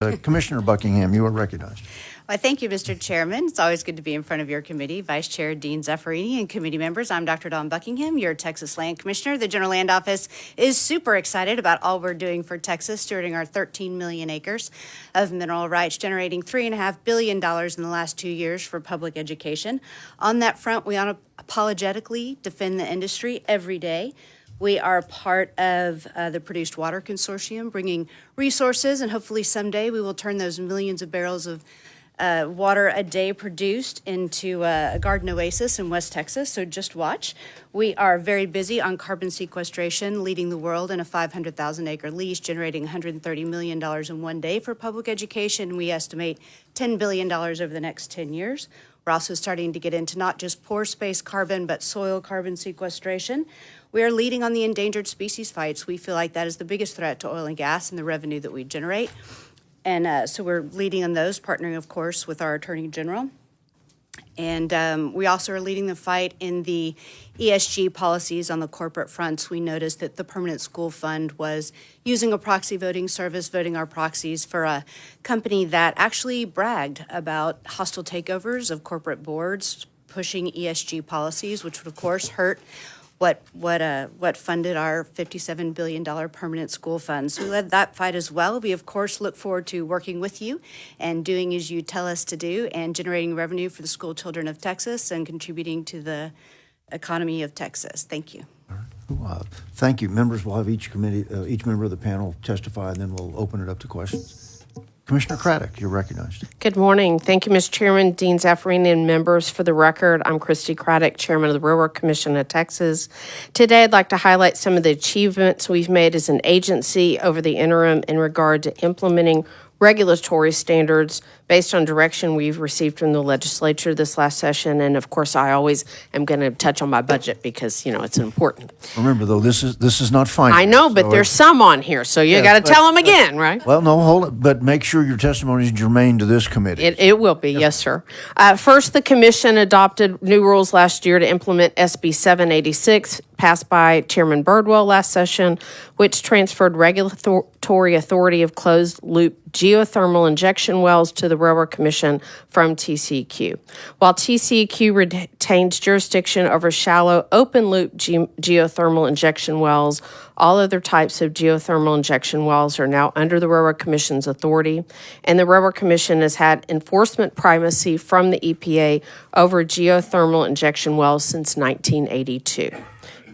Commissioner Buckingham, you are recognized. Well, thank you, Mr. Chairman. It's always good to be in front of your committee. Vice Chair Dean Zaffarini and committee members, I'm Dr. Dawn Buckingham, your Texas Land Commissioner. The General Land Office is super excited about all we're doing for Texas, stewarding our 13 million acres of mineral rights, generating $3.5 billion in the last 2 years for public education. On that front, we unapologetically defend the industry every day. We are part of the Produced Water Consortium, bringing resources, and hopefully someday we will turn those millions of barrels of water a day produced into a garden oasis in West Texas, so just watch. We are very busy on carbon sequestration, leading the world in a 500,000-acre lease, generating $130 million in one day for public education. We estimate $10 billion over the next 10 years. We're also starting to get into not just pore space carbon, but soil carbon sequestration. We are leading on the endangered species fights. We feel like that is the biggest threat to oil and gas and the revenue that we generate. And so we're leading on those, partnering, of course, with our Attorney General. And we also are leading the fight in the ESG policies on the corporate fronts. We noticed that the Permanent School Fund was using a proxy voting service, voting our proxies for a company that actually bragged about hostile takeovers of corporate boards, pushing ESG policies, which would, of course, hurt what funded our $57 billion permanent school fund. So we led that fight as well. We, of course, look forward to working with you and doing as you tell us to do and generating revenue for the school children of Texas and contributing to the economy of Texas. Thank you. Thank you. Members will have each member of the panel testify, and then we'll open it up to questions. Commissioner Craddock, you're recognized. Good morning. Thank you, Mr. Chairman, Dean Zaffarini, and members. For the record, I'm Christy Craddock, Chairman of the Railroad Commission of Texas. Today, I'd like to highlight some of the achievements we've made as an agency over the interim in regard to implementing regulatory standards based on direction we've received from the legislature this last session. And of course, I always am going to touch on my budget because, it's important. Remember, though, this is not final. I know, but there's some on here, so you got to tell them again, right? Well, no, hold it, but make sure your testimony is germane to this committee. It will be, yes, sir. First, the commission adopted new rules last year to implement SB 786, passed by Chairman Birdwell last session, which transferred regulatory authority of closed-loop geothermal injection wells to the Railroad Commission from TCEQ. While TCEQ retains jurisdiction over shallow open-loop geothermal injection wells, all other types of geothermal injection wells are now under the Railroad Commission's authority, and the Railroad Commission has had enforcement primacy from the EPA over geothermal injection wells since 1982.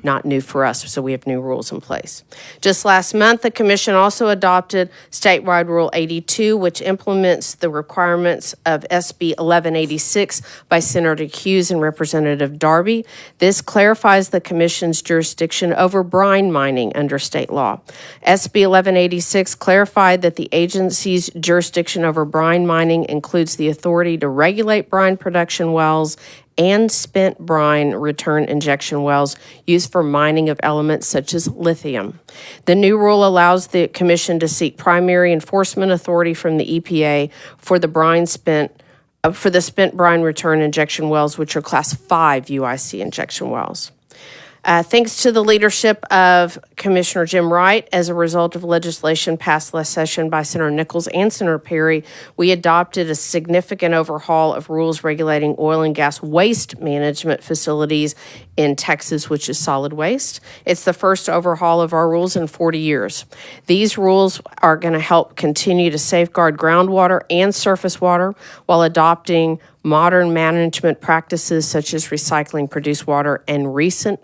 Not new for us, so we have new rules in place. Just last month, the Commission also adopted statewide Rule 82, which implements the requirements of SB 1186 by Senator Hughes and Representative Darby. This clarifies the Commission's jurisdiction over brine mining under state law. SB 1186 clarified that the agency's jurisdiction over brine mining includes the authority to regulate brine production wells and spent brine return injection wells used for mining of elements such as lithium. The new rule allows the Commission to seek primary enforcement authority from the EPA for the spent brine return injection wells, which are Class 5 UIC injection wells. Thanks to the leadership of Commissioner Jim Wright, as a result of legislation passed last session by Senator Nichols and Senator Perry, we adopted a significant overhaul of rules regulating oil and gas waste management facilities in Texas, which is solid waste. It's the first overhaul of our rules in 40 years. These rules are going to help continue to safeguard groundwater and surface water while adopting modern management practices such as recycling produced water and recent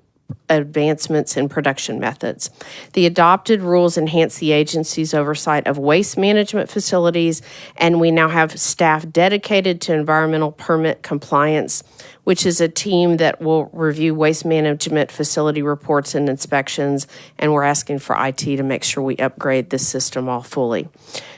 advancements in production methods. The adopted rules enhance the agency's oversight of waste management facilities, and we now have staff dedicated to environmental permit compliance, which is a team that will review waste management facility reports and inspections, and we're asking for IT to make sure we upgrade this system all fully.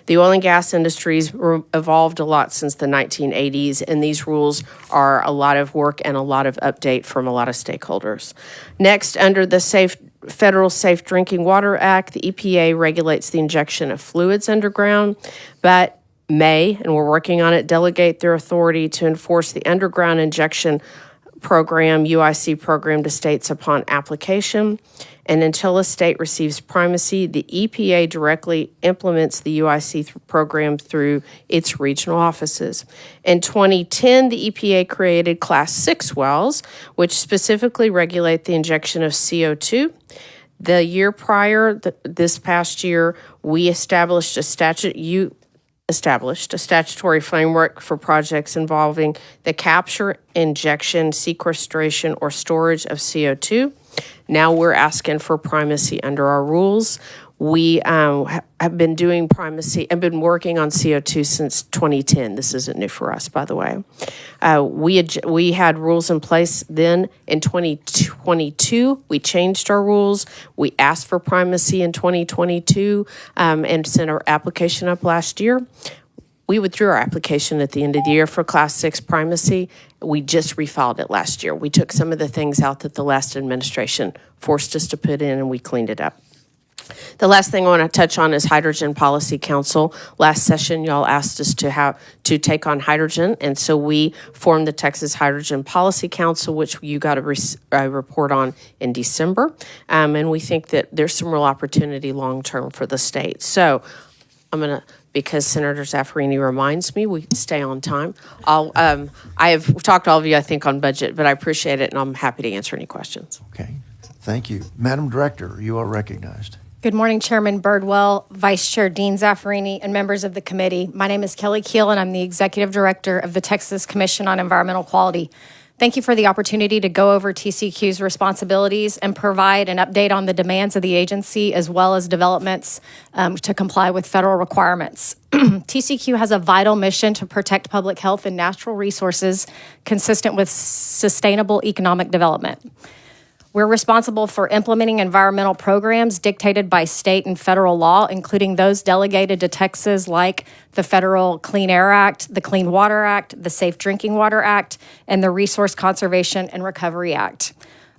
The oil and gas industry's evolved a lot since the 1980s, and these rules are a lot of work and a lot of update from a lot of stakeholders. Next, under the Federal Safe Drinking Water Act, the EPA regulates the injection of fluids underground, but may, and we're working on it, delegate their authority to enforce the underground injection program, UIC program to states upon application. And until a state receives primacy, the EPA directly implements the UIC program through its regional offices. In 2010, the EPA created Class 6 wells, which specifically regulate the injection of CO2. The year prior, this past year, we established a statutory framework for projects involving the capture, injection, sequestration, or storage of CO2. Now we're asking for primacy under our rules. We have been doing primacy and been working on CO2 since 2010. This isn't new for us, by the way. We had rules in place then. In 2022, we changed our rules. We asked for primacy in 2022 and sent our application up last year. We withdrew our application at the end of the year for Class 6 primacy. We just refiled it last year. We took some of the things out that the last administration forced us to put in, and we cleaned it up. The last thing I want to touch on is Hydrogen Policy Council. Last session, y'all asked us to take on hydrogen, and so we formed the Texas Hydrogen Policy Council, which you got a report on in December. And we think that there's some real opportunity long-term for the state. So I'm going to, because Senator Zaffarini reminds me, we stay on time. I have talked to all of you, I think, on budget, but I appreciate it, and I'm happy to answer any questions. Okay, thank you. Madam Director, you are recognized. Good morning, Chairman Birdwell, Vice Chair Dean Zaffarini, and members of the committee. My name is Kelly Keel, and I'm the Executive Director of the Texas Commission on Environmental Quality. Thank you for the opportunity to go over TCQ's responsibilities and provide an update on the demands of the agency as well as developments to comply with federal requirements. TCQ has a vital mission to protect public health and natural resources consistent with sustainable economic development. We're responsible for implementing environmental programs dictated by state and federal law, including those delegated to Texas, like the Federal Clean Air Act, the Clean Water Act, the Safe Drinking Water Act, and the Resource Conservation and Recovery Act.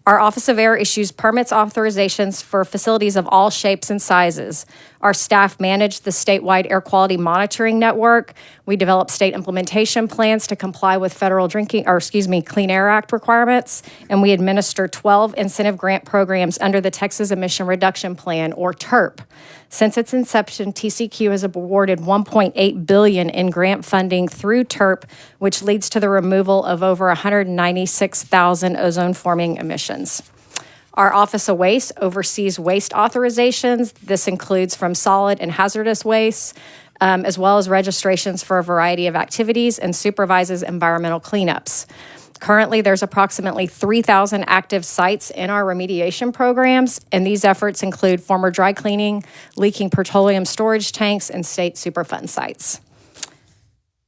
Our Office of Air issues permits authorizations for facilities of all shapes and sizes. Our staff manage the statewide air quality monitoring network. We develop state implementation plans to comply with federal Clean Air Act requirements, and we administer 12 incentive grant programs under the Texas Emission Reduction Plan, or TERP. Since its inception, TCQ has awarded $1.8 billion in grant funding through TERP, which leads to the removal of over 196,000 ozone-forming emissions. Our Office of Waste oversees waste authorizations. This includes from solid and hazardous waste, as well as registrations for a variety of activities, and supervises environmental cleanups. Currently, there's approximately 3,000 active sites in our remediation programs, and these efforts include former dry cleaning, leaking petroleum storage tanks, and state Superfund sites.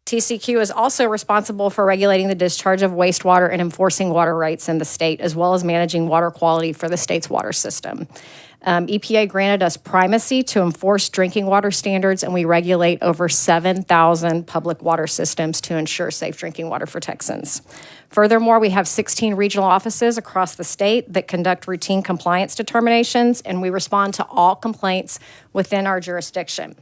TCQ is also responsible for regulating the discharge of wastewater and enforcing water rights in the state, as well as managing water quality for the state's water system. EPA granted us primacy to enforce drinking water standards, and we regulate over 7,000 public water systems to ensure safe drinking water for Texans. Furthermore, we have 16 regional offices across the state that conduct routine compliance determinations, and we respond to all complaints within our jurisdiction.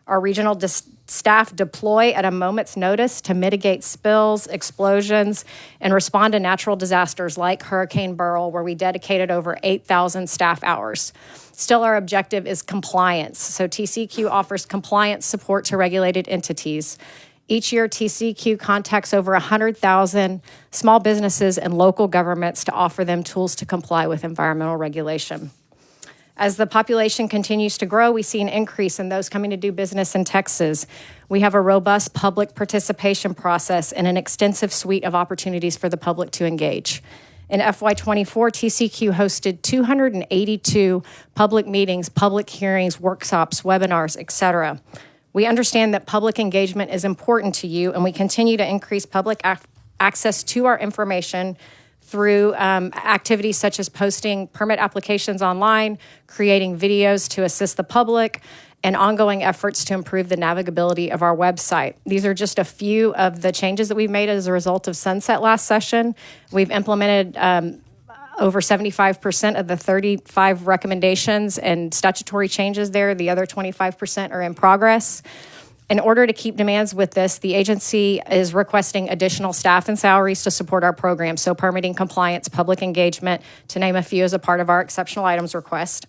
Our regional staff deploy at a moment's notice to mitigate spills, explosions, and respond to natural disasters like Hurricane Beryl, where we dedicated over 8,000 staff hours. Still, our objective is compliance, so TCQ offers compliance support to regulated entities. Each year, TCQ contacts over 100,000 small businesses and local governments to offer them tools to comply with environmental regulation. As the population continues to grow, we see an increase in those coming to do business in Texas. We have a robust public participation process and an extensive suite of opportunities for the public to engage. In FY24, TCQ hosted 282 public meetings, public hearings, workshops, webinars, etc. We understand that public engagement is important to you, and we continue to increase public access to our information through activities such as posting permit applications online, creating videos to assist the public, and ongoing efforts to improve the navigability of our website. These are just a few of the changes that we've made as a result of Sunset last session. We've implemented over 75% of the 35 recommendations and statutory changes there. The other 25% are in progress. In order to keep demands with this, the agency is requesting additional staff and salaries to support our program. So permitting compliance, public engagement, to name a few, as a part of our exceptional items request.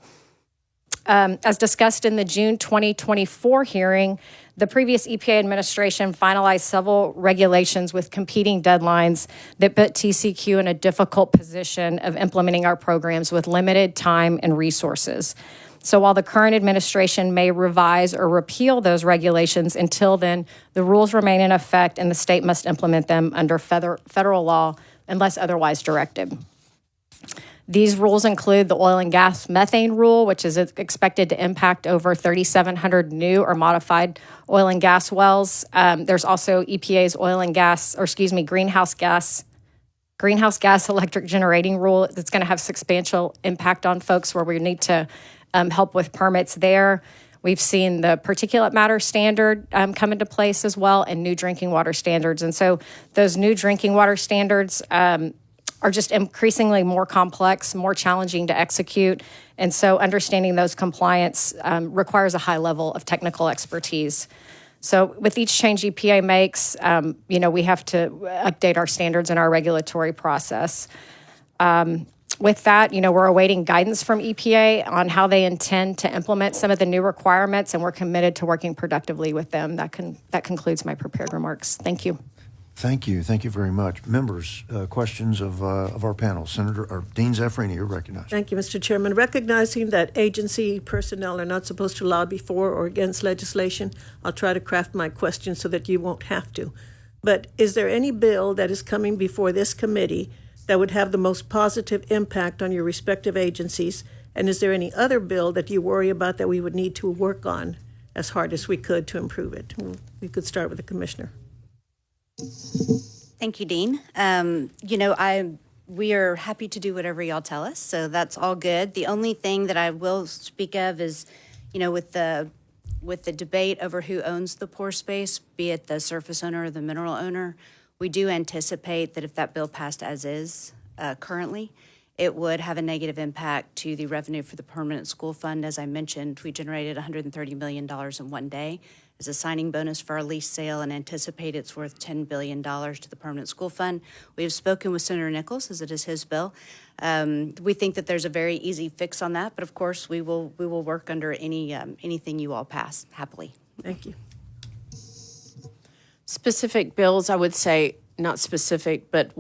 As discussed in the June 2024 hearing, the previous EPA administration finalized several regulations with competing deadlines that put TCQ in a difficult position of implementing our programs with limited time and resources. So while the current administration may revise or repeal those regulations, until then, the rules remain in effect and the state must implement them under federal law unless otherwise directed. These rules include the oil and gas methane rule, which is expected to impact over 3,700 new or modified oil and gas wells. There's also EPA's greenhouse gas electric generating rule that's going to have substantial impact on folks where we need to help with permits there. We've seen the particulate matter standard come into place as well, and new drinking water standards. And so those new drinking water standards are just increasingly more complex, more challenging to execute. And so understanding those compliance requires a high level of technical expertise. So with each change EPA makes, we have to update our standards and our regulatory process. With that, we're awaiting guidance from EPA on how they intend to implement some of the new requirements, and we're committed to working productively with them. That concludes my prepared remarks. Thank you. Thank you. Thank you very much. Members, questions of our panel. Dean Zaffirini, you're recognized. Thank you, Mr. Chairman. Recognizing that agency personnel are not supposed to lobby for or against legislation, I'll try to craft my question so that you won't have to. But is there any bill that is coming before this committee that would have the most positive impact on your respective agencies? And is there any other bill that you worry about that we would need to work on as hard as we could to improve it? We could start with the commissioner. Thank you, Dean. We are happy to do whatever y'all tell us, so that's all good. The only thing that I will speak of is, with the debate over who owns the pore space, be it the surface owner or the mineral owner, we do anticipate that if that bill passed as is currently, it would have a negative impact to the revenue for the permanent school fund. As I mentioned, we generated $130 million in one day as a signing bonus for our lease sale, and anticipate it's worth $10 billion to the permanent school fund. We have spoken with Senator Nichols, as it is his bill. We think that there's a very easy fix on that, but of course we will work under anything you all pass happily. Thank you. Specific bills, I would say not specific, but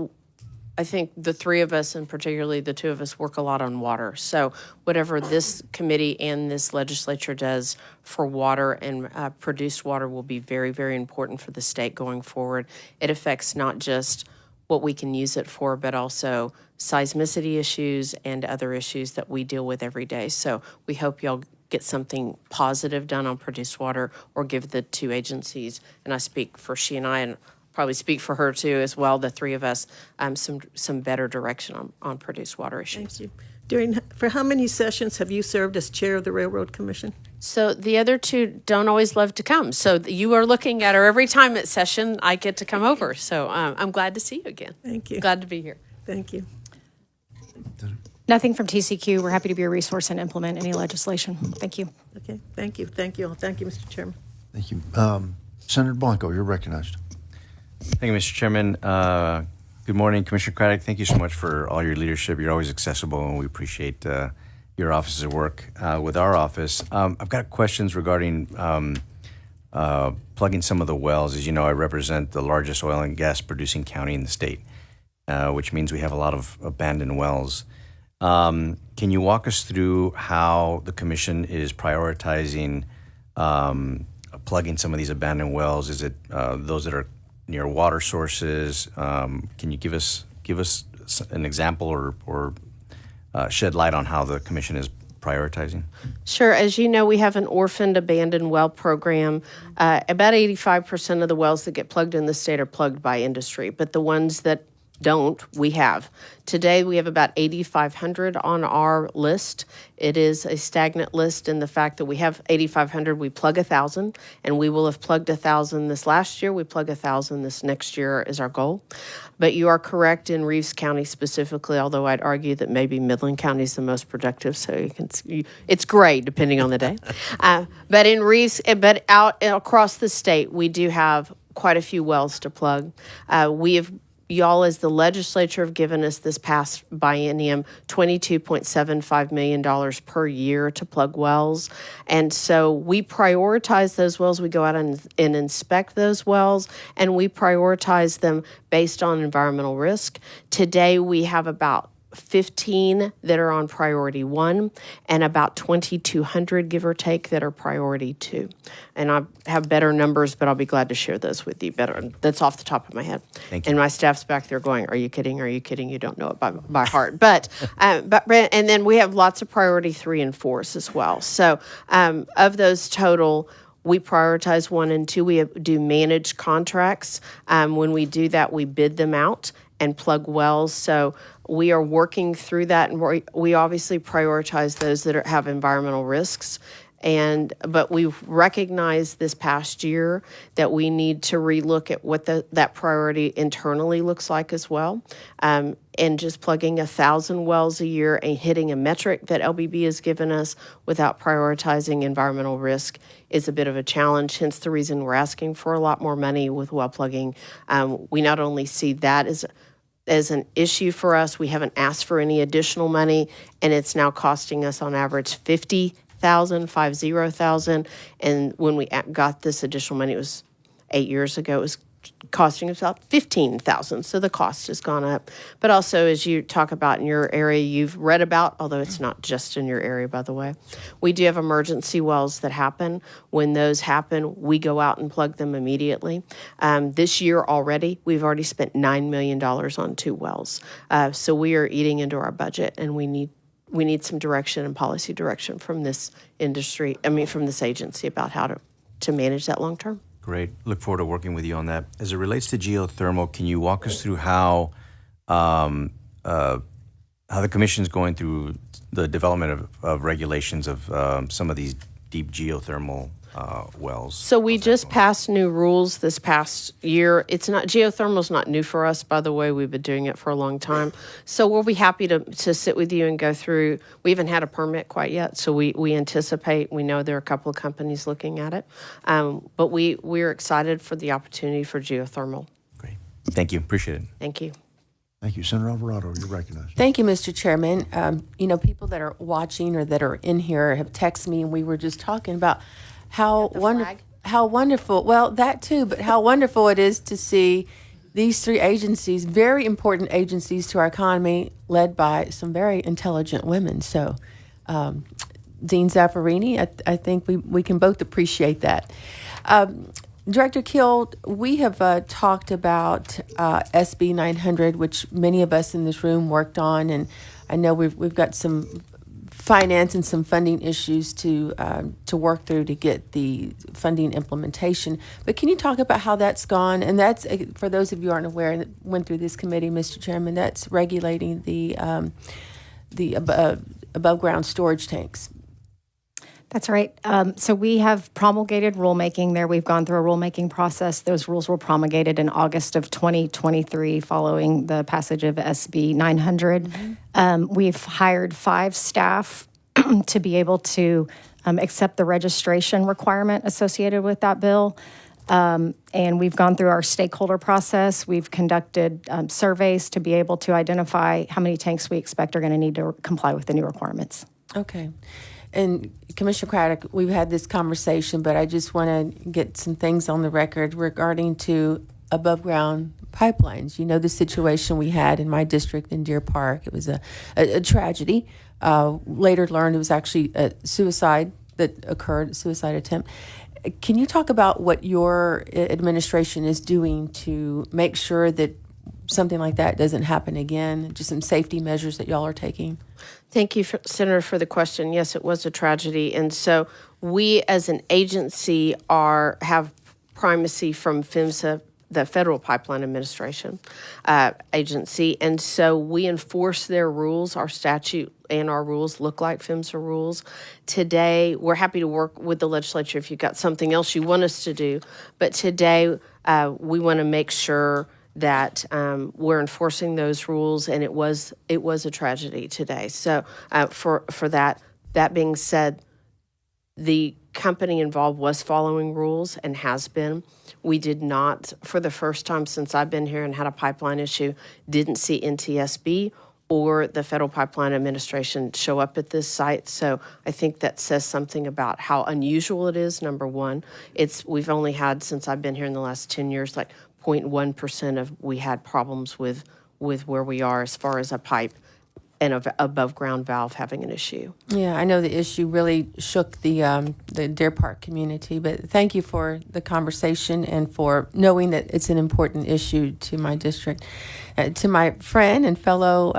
I think the three of us, and particularly the two of us, work a lot on water. So whatever this committee and this legislature does for water and produced water will be very, very important for the state going forward. It affects not just what we can use it for, but also seismicity issues and other issues that we deal with every day. So we hope y'all get something positive done on produced water, or give the two agencies, and I speak for she and I, and probably speak for her too as well, the three of us, some better direction on produced water issues. Thank you. For how many sessions have you served as chair of the Railroad Commission? So the other two don't always love to come. So you are looking at her every time at session. I get to come over. So I'm glad to see you again. Thank you. Glad to be here. Thank you. Nothing from TCQ. We're happy to be a resource and implement any legislation. Thank you. Okay. Thank you. Thank you all. Thank you, Mr. Chairman. Thank you. Senator Blanco, you're recognized. Thank you, Mr. Chairman. Good morning, Commissioner Craddock. Thank you so much for all your leadership. You're always accessible, and we appreciate your office's work with our office. I've got questions regarding plugging some of the wells. As you know, I represent the largest oil and gas producing county in the state, which means we have a lot of abandoned wells. Can you walk us through how the commission is prioritizing plugging some of these abandoned wells? Is it those that are near water sources? Can you give us an example or shed light on how the commission is prioritizing? Sure. As you know, we have an orphaned abandoned well program. About 85% of the wells that get plugged in the state are plugged by industry, but the ones that don't, we have. Today, we have about 8,500 on our list. It is a stagnant list in the fact that we have 8,500, we plug 1,000, and we will have plugged 1,000 this last year. We plug 1,000 this next year is our goal. But you are correct in Reeves County specifically, although I'd argue that maybe Midland County is the most productive, so it's gray depending on the day. But in Reeves, but out across the state, we do have quite a few wells to plug. Y'all, as the legislature, have given us this past biennium $22.75 million per year to plug wells. And so we prioritize those wells. We go out and inspect those wells, and we prioritize them based on environmental risk. Today, we have about 15 that are on priority 1 and about 2,200, give or take, that are priority 2. And I have better numbers, but I'll be glad to share those with you better. That's off the top of my head. Thank you. And my staff's back there going, are you kidding? Are you kidding? You don't know it by heart. But and then we have lots of priority 3 and 4s as well. So of those total, we prioritize 1 and 2. We do managed contracts. When we do that, we bid them out and plug wells. So we are working through that, and we obviously prioritize those that have environmental risks. But we've recognized this past year that we need to relook at what that priority internally looks like as well. And just plugging 1,000 wells a year and hitting a metric that LBB has given us without prioritizing environmental risk is a bit of a challenge, hence the reason we're asking for a lot more money with well plugging. We not only see that as an issue for us, we haven't asked for any additional money, and it's now costing us on average $50,000. And when we got this additional money, it was 8 years ago, it was costing us about $15,000. So the cost has gone up. But also, as you talk about in your area, you've read about, although it's not just in your area, by the way, we do have emergency wells that happen. When those happen, we go out and plug them immediately. This year already, we've already spent $9 million on 2 wells. So we are eating into our budget, and we need some direction and policy direction from this industry, from this agency about how to manage that long term. Great. Look forward to working with you on that. As it relates to geothermal, can you walk us through how the commission is going through the development of regulations of some of these deep geothermal wells? So we just passed new rules this past year. Geothermal's not new for us, by the way. We've been doing it for a long time. So we'll be happy to sit with you and go through. We haven't had a permit quite yet, so we anticipate. We know there are a couple of companies looking at it. But we're excited for the opportunity for geothermal. Great. Thank you. Appreciate it. Thank you. Thank you. Senator Alvarado, you're recognized. Thank you, Mr. Chairman. People that are watching or that are in here have texted me, and we were just talking about how wonderful, well, that too, but how wonderful it is to see these 3 agencies, very important agencies to our economy, led by some very intelligent women. So, Dean Zaffarini, I think we can both appreciate that. Director Kill, we have talked about SB 900, which many of us in this room worked on, and I know we've got some finance and some funding issues to work through to get the funding implementation. But can you talk about how that's gone? And that's, for those of you who aren't aware, that went through this committee, Mr. Chairman, that's regulating the above ground storage tanks. That's right. So we have promulgated rulemaking there. We've gone through a rulemaking process. Those rules were promulgated in August of 2023 following the passage of SB 900. We've hired 5 staff to be able to accept the registration requirement associated with that bill. And we've gone through our stakeholder process. We've conducted surveys to be able to identify how many tanks we expect are going to need to comply with the new requirements. Okay. And Commissioner Craddock, we've had this conversation, but I just want to get some things on the record regarding to above ground pipelines. You know, the situation we had in my district in Deer Park, it was a tragedy. Later learned it was actually a suicide that occurred, a suicide attempt. Can you talk about what your administration is doing to make sure that something like that doesn't happen again? Just some safety measures that y'all are taking? Thank you, Senator, for the question. Yes, it was a tragedy. And so we as an agency have primacy from PHMSA the Federal Pipeline Administration agency, and so we enforce their rules. Our statute and our rules look like PHMSA rules. Today, we're happy to work with the legislature if you've got something else you want us to do, but today we want to make sure that we're enforcing those rules, and it was a tragedy today. So for that being said, the company involved was following rules and has been. We did not, for the first time since I've been here and had a pipeline issue, didn't see NTSB or the Federal Pipeline Administration show up at this site. So I think that says something about how unusual it is, number one. We've only had, since I've been here in the last 10 years, like 0.1% of we had problems with where we are as far as a pipe and an above ground valve having an issue. Yeah, I know the issue really shook the Deer Park community, but thank you for the conversation and for knowing that it's an important issue to my district. To my friend and fellow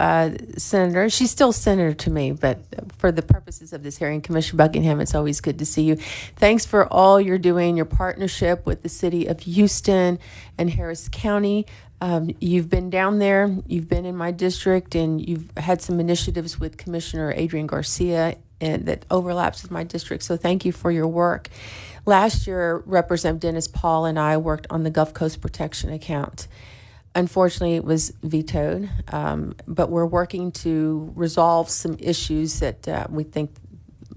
senator, she's still senator to me, but for the purposes of this hearing, Commissioner Buckingham, it's always good to see you. Thanks for all you're doing, your partnership with the city of Houston and Harris County. You've been down there, you've been in my district, and you've had some initiatives with Commissioner Adrian Garcia and that overlaps with my district. So thank you for your work. Last year, Representative Dennis Paul and I worked on the Gulf Coast Protection Account. Unfortunately, it was vetoed, but we're working to resolve some issues that we think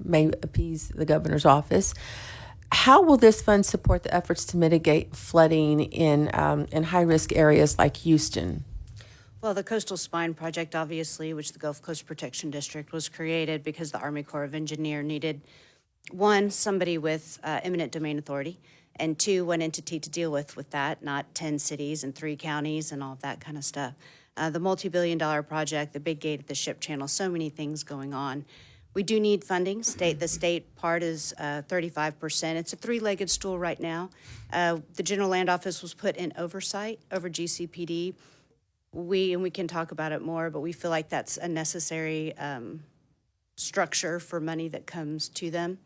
may appease the governor's office. How will this fund support the efforts to mitigate flooding in high-risk areas like Houston? Well, the Coastal Spine Project, obviously, which the Gulf Coast Protection District was created because the Army Corps of Engineers needed, one, somebody with eminent domain authority, and two, one entity to deal with that, not 10 cities and 3 counties and all of that kind of stuff. The multi-billion-dollar project, the big gate at the ship channel, so many things going on. We do need funding. The state part is 35%. It's a 3-legged stool right now. The General Land Office was put in oversight over GCPD. We can talk about it more, but we feel like that's a necessary structure for money that comes to them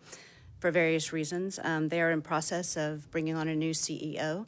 for various reasons. They are in process of bringing on a new CEO,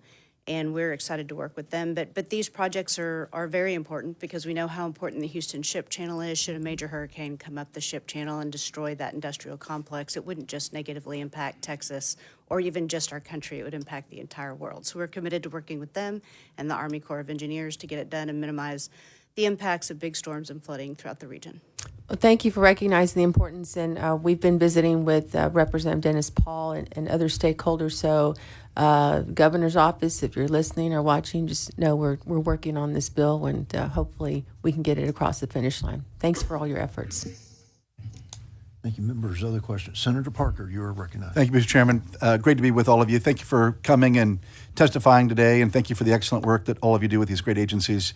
and we're excited to work with them. But these projects are very important because we know how important the Houston Ship Channel is. Should a major hurricane come up the ship channel and destroy that industrial complex, it wouldn't just negatively impact Texas or even just our country. It would impact the entire world. So we're committed to working with them and the Army Corps of Engineers to get it done and minimize the impacts of big storms and flooding throughout the region. Well, thank you for recognizing the importance, and we've been visiting with Representative Dennis Paul and other stakeholders. So, Governor's office, if you're listening or watching, just know we're working on this bill, and hopefully we can get it across the finish line. Thanks for all your efforts. Thank you, members. Other questions? Senator Parker, you are recognized. Thank you, Mr. Chairman. Great to be with all of you. Thank you for coming and testifying today, and thank you for the excellent work that all of you do with these great agencies.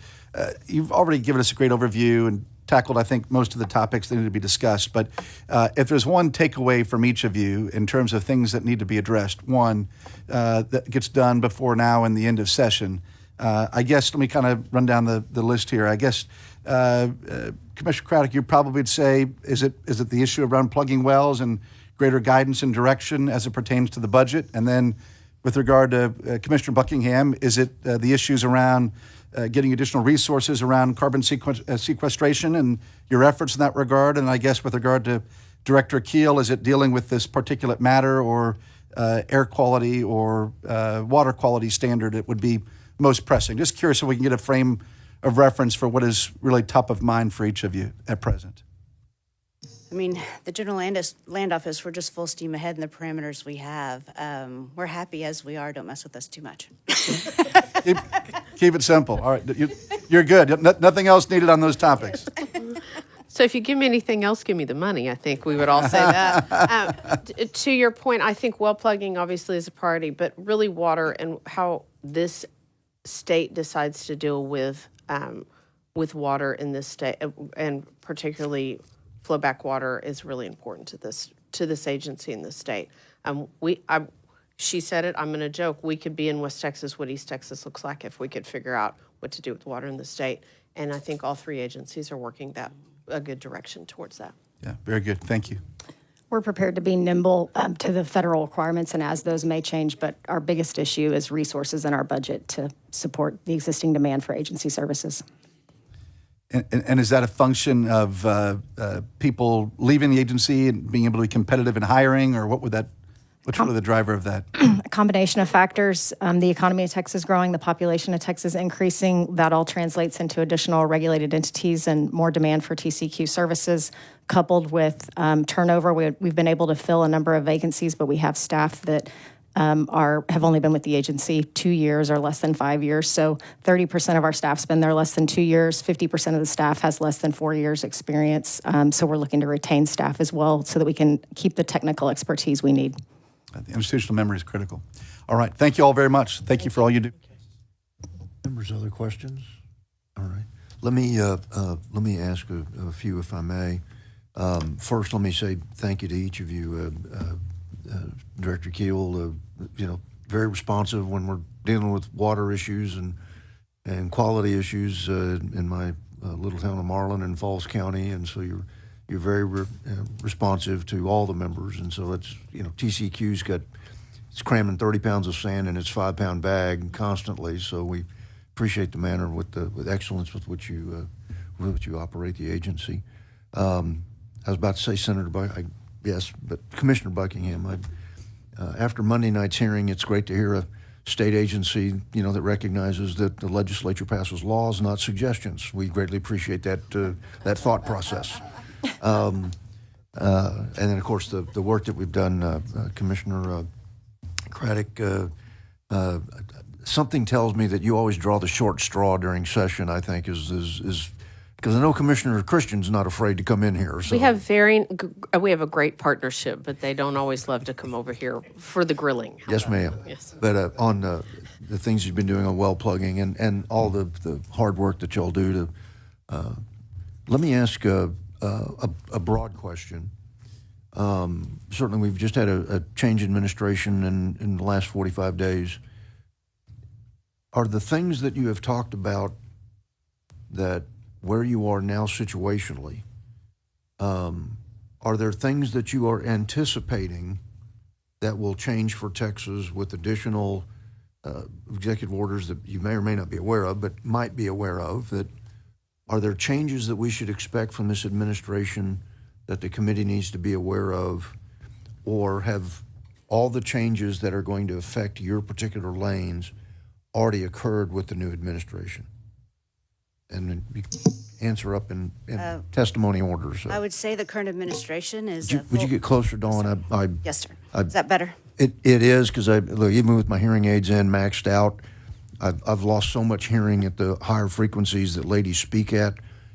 You've already given us a great overview and tackled, I think, most of the topics that need to be discussed. But if there's one takeaway from each of you in terms of things that need to be addressed, one that gets done before now and the end of session, I guess let me kind of run down the list here. I guess Commissioner Craddock, you probably would say, is it the issue around plugging wells and greater guidance and direction as it pertains to the budget? And then with regard to Commissioner Buckingham, is it the issues around getting additional resources around carbon sequestration and your efforts in that regard? And I guess with regard to Director Keel, is it dealing with this particulate matter or air quality or water quality standard that would be most pressing? Just curious so we can get a frame of reference for what is really top of mind for each of you at present. I mean, the General Land Office, we're just full steam ahead in the parameters we have. We're happy as we are. Don't mess with us too much. Keep it simple. All right, you're good. Nothing else needed on those topics. So if you give me anything else, give me the money. I think we would all say that. To your point, I think well plugging obviously is a priority, but really water and how this state decides to deal with water in this state, and particularly flowback water, is really important to this agency in this state. She said it. I'm going to joke. We could be in West Texas what East Texas looks like if we could figure out what to do with water in the state. And I think all 3 agencies are working a good direction towards that. Yeah, very good. Thank you. We're prepared to be nimble to the federal requirements and as those may change, but our biggest issue is resources in our budget to support the existing demand for agency services. And is that a function of people leaving the agency and being able to be competitive in hiring, or what's really the driver of that? A combination of factors. The economy of Texas is growing, the population of Texas increasing. That all translates into additional regulated entities and more demand for TCQ services, coupled with turnover. We've been able to fill a number of vacancies, but we have staff that have only been with the agency 2 years or less than 5 years. So 30% of our staff's been there less than 2 years. 50% of the staff has less than 4 years experience. So we're looking to retain staff as well so that we can keep the technical expertise we need. The institutional memory is critical. All right. Thank you all very much. Thank you for all you do. Members, other questions? All right. Let me ask a few, if I may. First, let me say thank you to each of you. Director Keel, very responsive when we're dealing with water issues and quality issues in my little town of Marlin and Falls County, and so you're very responsive to all the members, and so it's TCQ's it's cramming 30 pounds of sand in its 5-pound bag constantly. So we appreciate the manner with excellence with which you operate the agency. I was about to say Senator yes, but Commissioner Buckingham. After Monday night's hearing, it's great to hear a state agency that recognizes that the legislature passes laws, not suggestions. We greatly appreciate that thought process. And then, of course, the work that we've done, Commissioner Craddock, something tells me that you always draw the short straw during session, I think, is because I know Commissioner Christian's not afraid to come in here. So. We have a great partnership, but they don't always love to come over here for the grilling. Yes, ma'am. Yes. But on the things you've been doing on well plugging and all the hard work that y'all do let me ask a broad question. Certainly, we've just had a change in administration in the last 45 days. Are the things that you have talked about that where you are now situationally, are there things that you are anticipating that will change for Texas with additional executive orders that you may or may not be aware of, but might be aware of? Are there changes that we should expect from this administration that the committee needs to be aware of, or have all the changes that are going to affect your particular lanes already occurred with the new administration? And then you can answer up in testimony orders. I would say the current administration is. Would you get closer, Dawn? Yes, sir. Is that better? It is, because look, even with my hearing aids in maxed out, I've lost so much hearing at the higher frequencies that ladies speak at.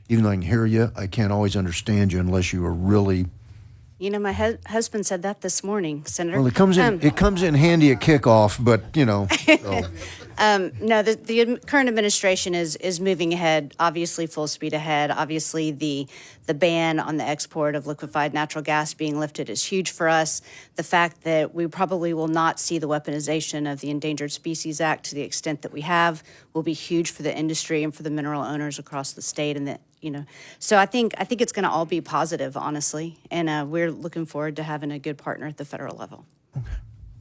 Even though I can hear you, I can't always understand you unless you are really. My husband said that this morning, Senator. Well, it comes in handy at kickoff, but So. No, the current administration is moving ahead, obviously full speed ahead. Obviously, the ban on the export of liquefied natural gas being lifted is huge for us. The fact that we probably will not see the weaponization of the Endangered Species Act to the extent that we have will be huge for the industry and for the mineral owners across the state. And so I think it's going to all be positive, honestly. And we're looking forward to having a good partner at the federal level. Okay.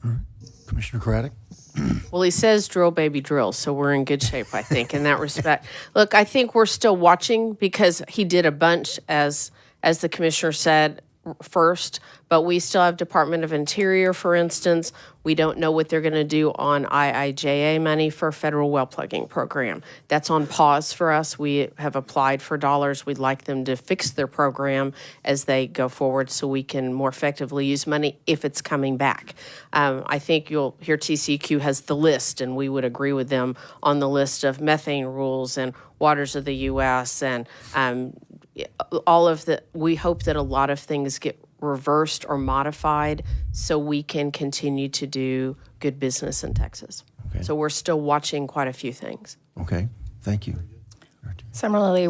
All right. Commissioner Craddock? Well, he says drill, baby, drill, so we're in good shape, I think, in that respect. Look, I think we're still watching because he did a bunch, as the commissioner said, first, but we still have Department of Interior, for instance. We don't know what they're going to do on IIJA money for federal well plugging program. That's on pause for us. We have applied for dollars. We'd like them to fix their program as they go forward so we can more effectively use money if it's coming back. I think you'll hear TCQ has the list, and we would agree with them on the list of methane rules and waters of the U.S. and all of we hope that a lot of things get reversed or modified so we can continue to do good business in Texas. Okay. So we're still watching quite a few things. Okay. Thank you. Similarly,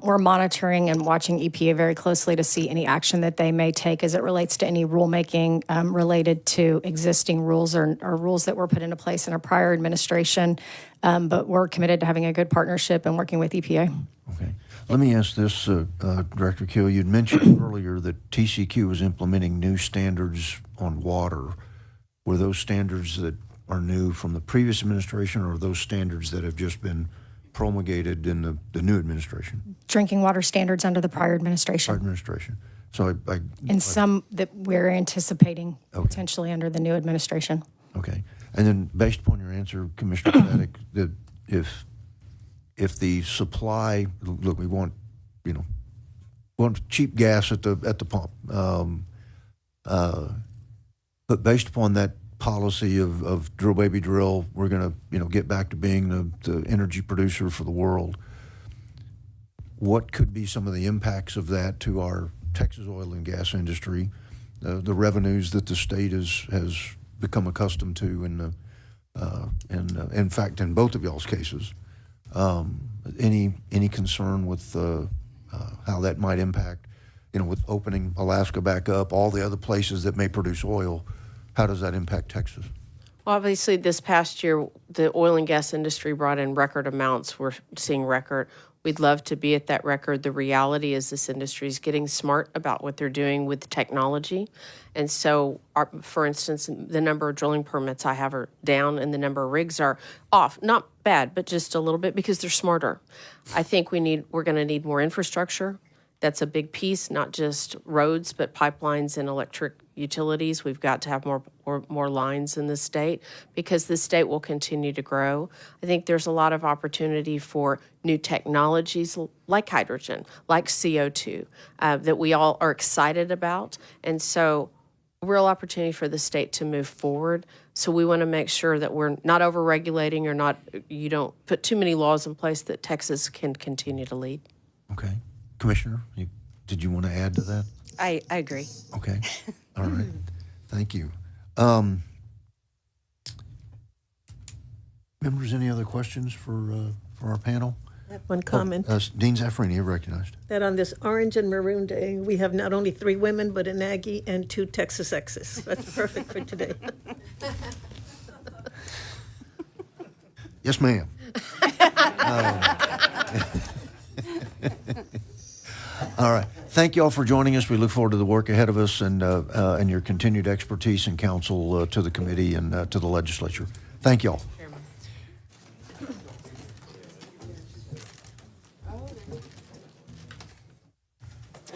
we're monitoring and watching EPA very closely to see any action that they may take as it relates to any rulemaking related to existing rules or rules that were put into place in a prior administration. But we're committed to having a good partnership and working with EPA. Okay. Let me ask this, Director Keel. You'd mentioned earlier that TCQ was implementing new standards on water. Were those standards that are new from the previous administration, or are those standards that have just been promulgated in the new administration? Drinking water standards under the prior administration, So and some that we're anticipating potentially under the new administration. okay. And then based upon your answer, Commissioner Paddock, that if the supply, look, we want cheap gas at the pump. But based upon that policy of drill baby drill, we're going to get back to being the energy producer for the world. What could be some of the impacts of that to our Texas oil and gas industry, the revenues that the state has become accustomed to, in fact, in both of y'all's cases? Any concern with how that might impact, with opening Alaska back up, all the other places that may produce oil? How does that impact Texas? Well, obviously, this past year, the oil and gas industry brought in record amounts. We're seeing record. We'd love to be at that record. The reality is this industry is getting smart about what they're doing with technology. And so, for instance, the number of drilling permits I have are down and the number of rigs are off. Not bad, but just a little bit because they're smarter. I think we're going to need more infrastructure. That's a big piece, not just roads, but pipelines and electric utilities. We've got to have more lines in the state because the state will continue to grow. I think there's a lot of opportunity for new technologies like hydrogen, like CO2, that we all are excited about. And so real opportunity for the state to move forward. So we want to make sure that we're not over-regulating or you don't put too many laws in place that Texas can continue to lead. Okay. Commissioner, did you want to add to that? I agree. Okay. All right. Thank you. Members, any other questions for our panel? I have one comment. Dean Zaffarini, you're recognized. That on this Orange and Maroon Day, we have not only 3 women, but an Aggie and 2 Texas Exes. That's perfect for today. Yes, ma'am. All right. Thank you all for joining us. We look forward to the work ahead of us and your continued expertise and counsel to the committee and to the legislature. Thank you all.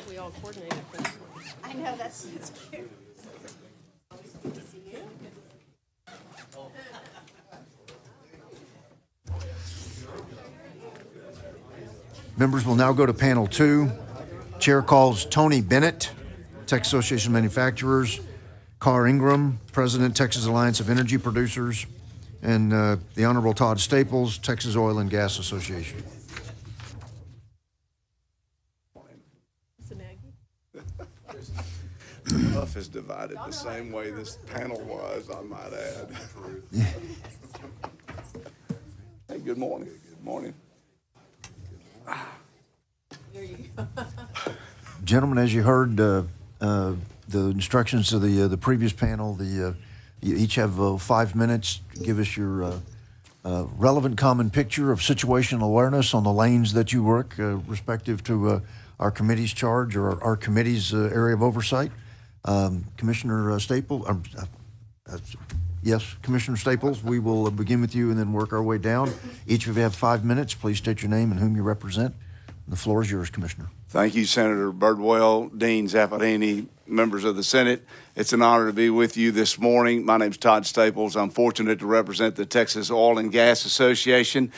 We all coordinated for this one. I know, that's cute. Members will now go to panel 2. Chair calls Tony Bennett, Texas Association of Manufacturers, Carr Ingram, President, Texas Alliance of Energy Producers, and the Honorable Todd Staples, Texas Oil and Gas Association. Huff is divided the same way this panel was, I might add. Hey, good morning. Good morning. Gentlemen, as you heard the instructions to the previous panel, you each have 5 minutes. Give us your relevant common picture of situational awareness on the lanes that you work, respective to our committee's charge or our committee's area of oversight. Commissioner Staples, yes, Commissioner Staples, we will begin with you and then work our way down. Each of you have 5 minutes. Please state your name and whom you represent. The floor is yours, Commissioner. Thank you, Senator Birdwell, Dean Zaffarini, members of the Senate. It's an honor to be with you this morning. My name's Todd Staples. I'm fortunate to represent the Texas Oil and Gas Association.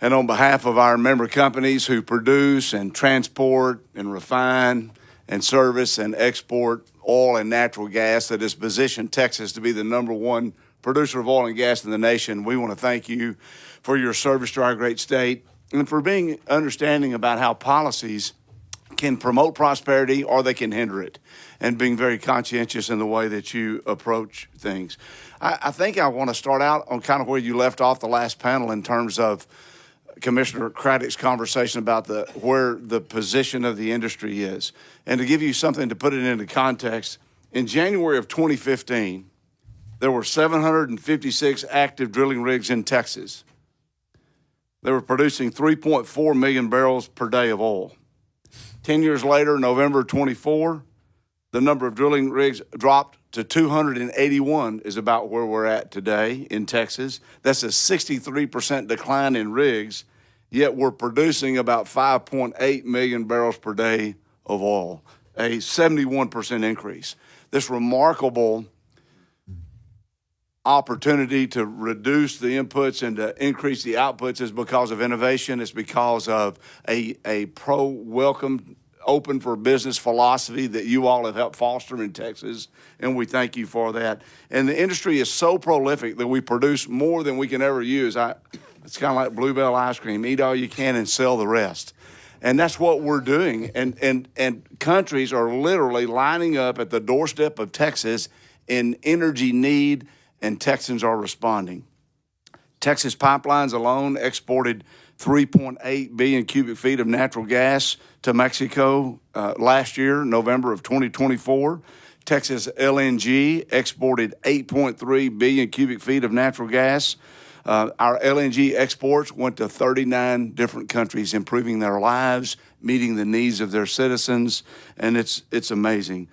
And on behalf of our member companies who produce and transport and refine and service and export oil and natural gas that has positioned Texas to be the #1 producer of oil and gas in the nation, we want to thank you for your service to our great state and for being understanding about how policies can promote prosperity or they can hinder it, and being very conscientious in the way that you approach things. I think I want to start out on kind of where you left off the last panel in terms of Commissioner Craddock's conversation about where the position of the industry is. And to give you something to put it into context, in January of 2015, there were 756 active drilling rigs in Texas. They were producing 3.4 million barrels per day of oil. 10 years later, November 24, the number of drilling rigs dropped to 281 is about where we're at today in Texas. That's a 63% decline in rigs, yet we're producing about 5.8 million barrels per day of oil, a 71% increase. This remarkable opportunity to reduce the inputs and to increase the outputs is because of innovation. It's because of a pro-welcome, open for business philosophy that you all have helped foster in Texas, and we thank you for that. And the industry is so prolific that we produce more than we can ever use. It's kind of like Bluebell ice cream. Eat all you can and sell the rest. And that's what we're doing. And countries are literally lining up at the doorstep of Texas in energy need, and Texans are responding. Texas pipelines alone exported 3.8 billion cubic feet of natural gas to Mexico last year, November of 2024. Texas LNG exported 8.3 billion cubic feet of natural gas. Our LNG exports went to 39 different countries, improving their lives, meeting the needs of their citizens, and it's amazing.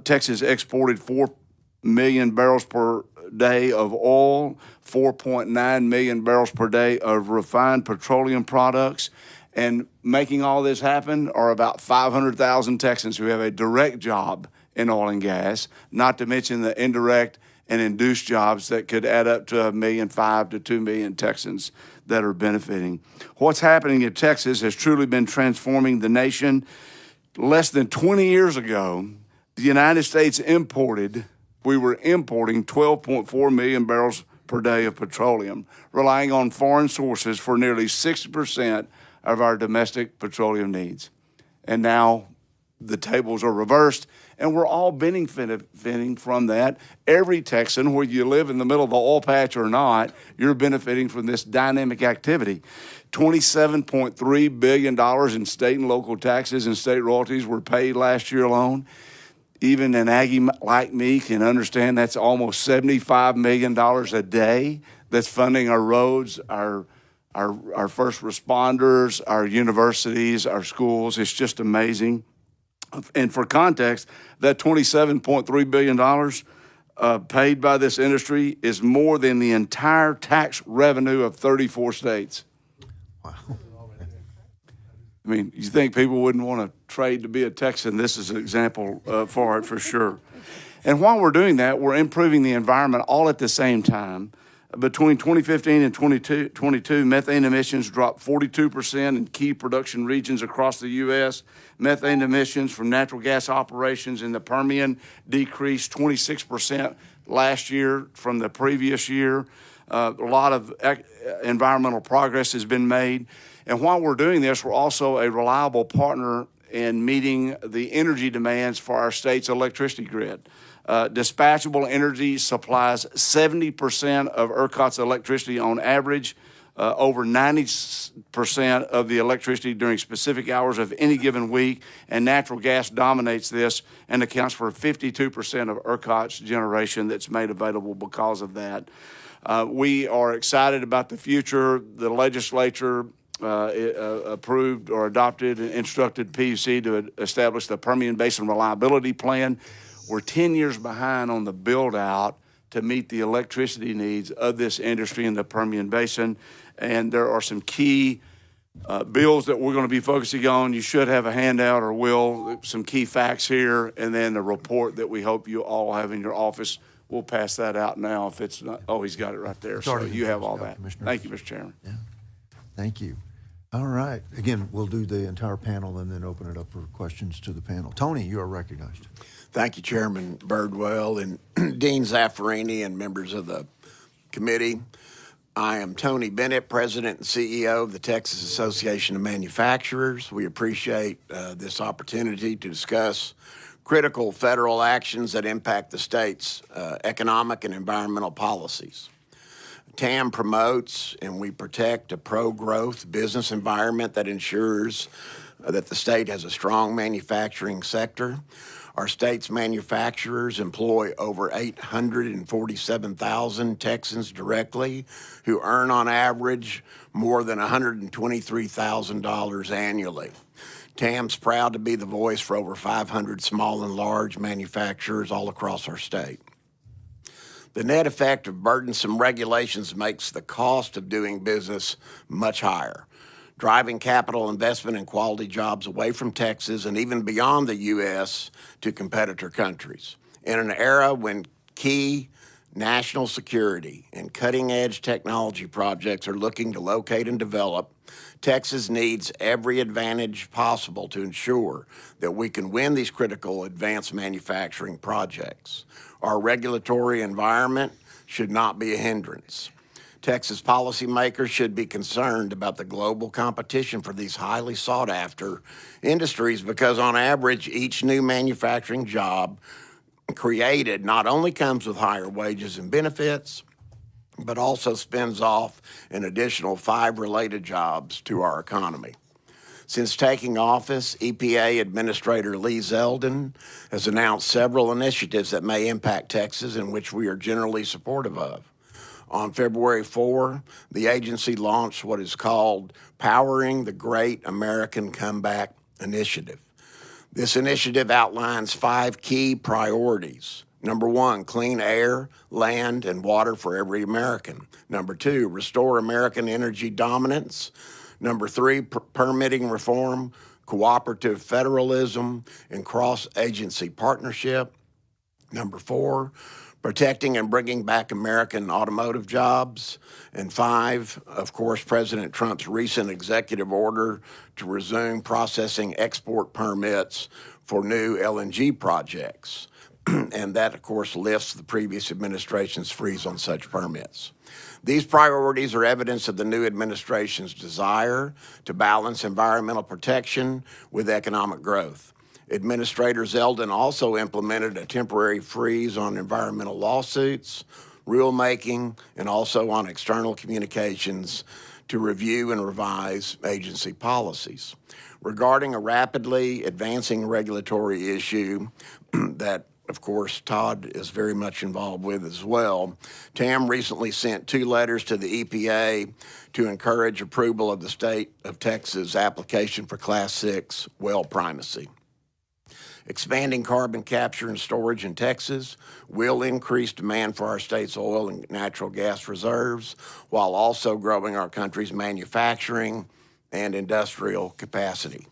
Texas exported 4 million barrels per day of oil, 4.9 million barrels per day of refined petroleum products. And making all this happen are about 500,000 Texans who have a direct job in oil and gas, not to mention the indirect and induced jobs that could add up to 1.5 million to 2 million Texans that are benefiting. What's happening in Texas has truly been transforming the nation. Less than 20 years ago, the United States we were importing 12.4 million barrels per day of petroleum, relying on foreign sources for nearly 60% of our domestic petroleum needs. And now the tables are reversed, and we're all benefiting from that. Every Texan, whether you live in the middle of the oil patch or not, you're benefiting from this dynamic activity. $27.3 billion in state and local taxes and state royalties were paid last year alone. Even an Aggie like me can understand that's almost $75 million a day that's funding our roads, our first responders, our universities, our schools. It's just amazing. And for context, that $27.3 billion paid by this industry is more than the entire tax revenue of 34 states. Wow. I mean, you think people wouldn't want to trade to be a Texan? This is an example for it, for sure. And while we're doing that, we're improving the environment all at the same time. Between 2015 and 2022, methane emissions dropped 42% in key production regions across the U.S. Methane emissions from natural gas operations in the Permian decreased 26% last year from the previous year. A lot of environmental progress has been made. And while we're doing this, we're also a reliable partner in meeting the energy demands for our state's electricity grid. Dispatchable energy supplies 70% of ERCOT's electricity on average, over 90% of the electricity during specific hours of any given week, and natural gas dominates this and accounts for 52% of ERCOT's generation that's made available because of that. We are excited about the future. The legislature approved or adopted and instructed PUC to establish the Permian Basin Reliability Plan. We're 10 years behind on the build-out to meet the electricity needs of this industry in the Permian Basin, and there are some key bills that we're going to be focusing on. You should have a handout or will, some key facts here, and then a report that we hope you all have in your office. We'll pass that out now if it's not. Oh, he's got it right there. So you have all that. Thank you, Mr. Chairman. Yeah. Thank you. All right. Again, we'll do the entire panel and then open it up for questions to the panel. Tony, you are recognized. Thank you, Chairman Birdwell and Dean Zaffarini and members of the committee. I am Tony Bennett, President and CEO of the Texas Association of Manufacturers. We appreciate this opportunity to discuss critical federal actions that impact the state's economic and environmental policies. TAM promotes and we protect a pro-growth business environment that ensures that the state has a strong manufacturing sector. Our state's manufacturers employ over 847,000 Texans directly, who earn on average more than $123,000 annually. TAM's proud to be the voice for over 500 small and large manufacturers all across our state. The net effect of burdensome regulations makes the cost of doing business much higher, driving capital investment and quality jobs away from Texas and even beyond the U.S. to competitor countries. In an era when key national security and cutting-edge technology projects are looking to locate and develop, Texas needs every advantage possible to ensure that we can win these critical advanced manufacturing projects. Our regulatory environment should not be a hindrance. Texas policymakers should be concerned about the global competition for these highly sought-after industries because, on average, each new manufacturing job created not only comes with higher wages and benefits, but also spins off an additional 5 related jobs to our economy. Since taking office, EPA Administrator Lee Zeldin has announced several initiatives that may impact Texas and which we are generally supportive of. On February 4, the agency launched what is called Powering the Great American Comeback Initiative. This initiative outlines 5 key priorities. Number 1, clean air, land, and water for every American. Number 2, restore American energy dominance. Number 3, permitting reform, cooperative federalism, and cross-agency partnership. Number 4, protecting and bringing back American automotive jobs. And 5, of course, President Trump's recent executive order to resume processing export permits for new LNG projects. And that, of course, lifts the previous administration's freeze on such permits. These priorities are evidence of the new administration's desire to balance environmental protection with economic growth. Administrator Zeldin also implemented a temporary freeze on environmental lawsuits, rulemaking, and also on external communications to review and revise agency policies. Regarding a rapidly advancing regulatory issue that, of course, Todd is very much involved with as well, TAM recently sent 2 letters to the EPA to encourage approval of the state of Texas application for Class 6 well primacy. Expanding carbon capture and storage in Texas will increase demand for our state's oil and natural gas reserves while also growing our country's manufacturing and industrial capacity.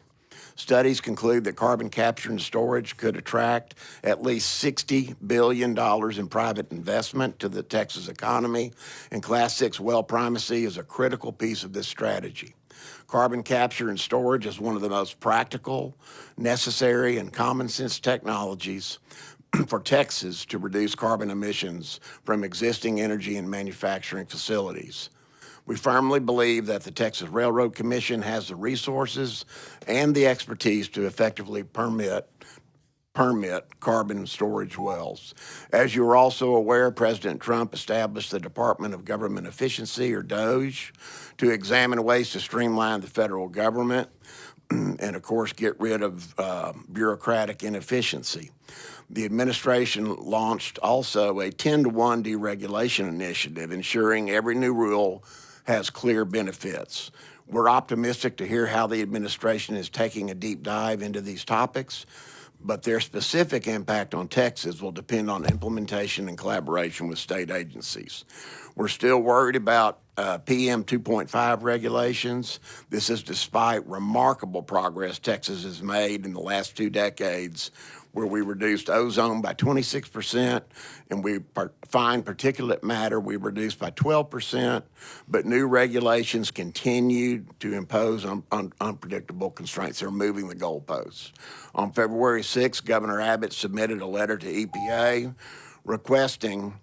Studies conclude that carbon capture and storage could attract at least $60 billion in private investment to the Texas economy, and Class 6 well primacy is a critical piece of this strategy. Carbon capture and storage is one of the most practical, necessary, and common sense technologies for Texas to reduce carbon emissions from existing energy and manufacturing facilities. We firmly believe that the Texas Railroad Commission has the resources and the expertise to effectively permit carbon storage wells. As you are also aware, President Trump established the Department of Government Efficiency, or DOGE, to examine ways to streamline the federal government and, of course, get rid of bureaucratic inefficiency. The administration launched also a 10-to-1 deregulation initiative, ensuring every new rule has clear benefits. We're optimistic to hear how the administration is taking a deep dive into these topics, but their specific impact on Texas will depend on implementation and collaboration with state agencies. We're still worried about PM 2.5 regulations. This is despite remarkable progress Texas has made in the last 2 decades, where we reduced ozone by 26% and we fine particulate matter we reduced by 12%, but new regulations continue to impose unpredictable constraints. They're moving the goalposts. On February 6th, Governor Abbott submitted a letter to EPA requesting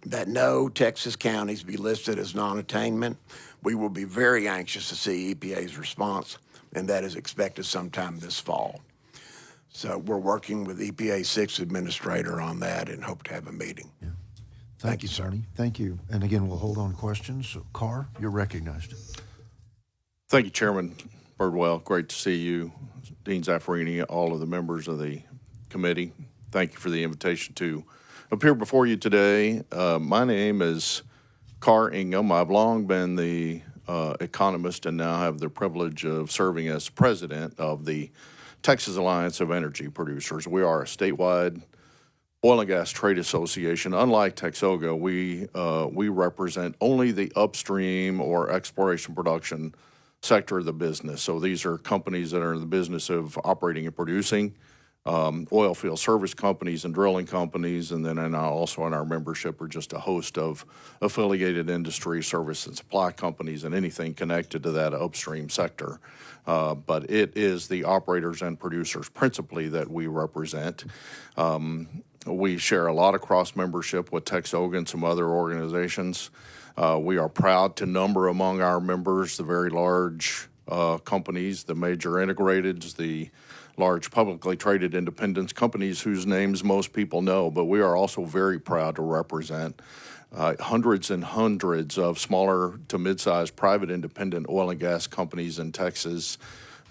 that no Texas counties be listed as non-attainment. We will be very anxious to see EPA's response, and that is expected sometime this fall. So we're working with EPA 6 administrator on that and hope to have a meeting. Yeah. Thank you, Sonny. Thank you. And again, we'll hold on questions. So, Carr, you're recognized. Thank you, Chairman Birdwell. Great to see you, Dean Zaffarini, all of the members of the committee. Thank you for the invitation to appear before you today. My name is Carr Ingham. I've long been the economist and now have the privilege of serving as president of the Texas Alliance of Energy Producers. We are a statewide oil and gas trade association. Unlike Texoga, we represent only the upstream or exploration production sector of the business. So these are companies that are in the business of operating and producing, oil field service companies and drilling companies, and then also in our membership are just a host of affiliated industry, service and supply companies, and anything connected to that upstream sector. But it is the operators and producers principally that we represent. We share a lot of cross-membership with Texoga and some other organizations. We are proud to number among our members the very large companies, the major integrateds, the large publicly traded independents, companies whose names most people know, but we are also very proud to represent hundreds and hundreds of smaller to mid-sized private independent oil and gas companies in Texas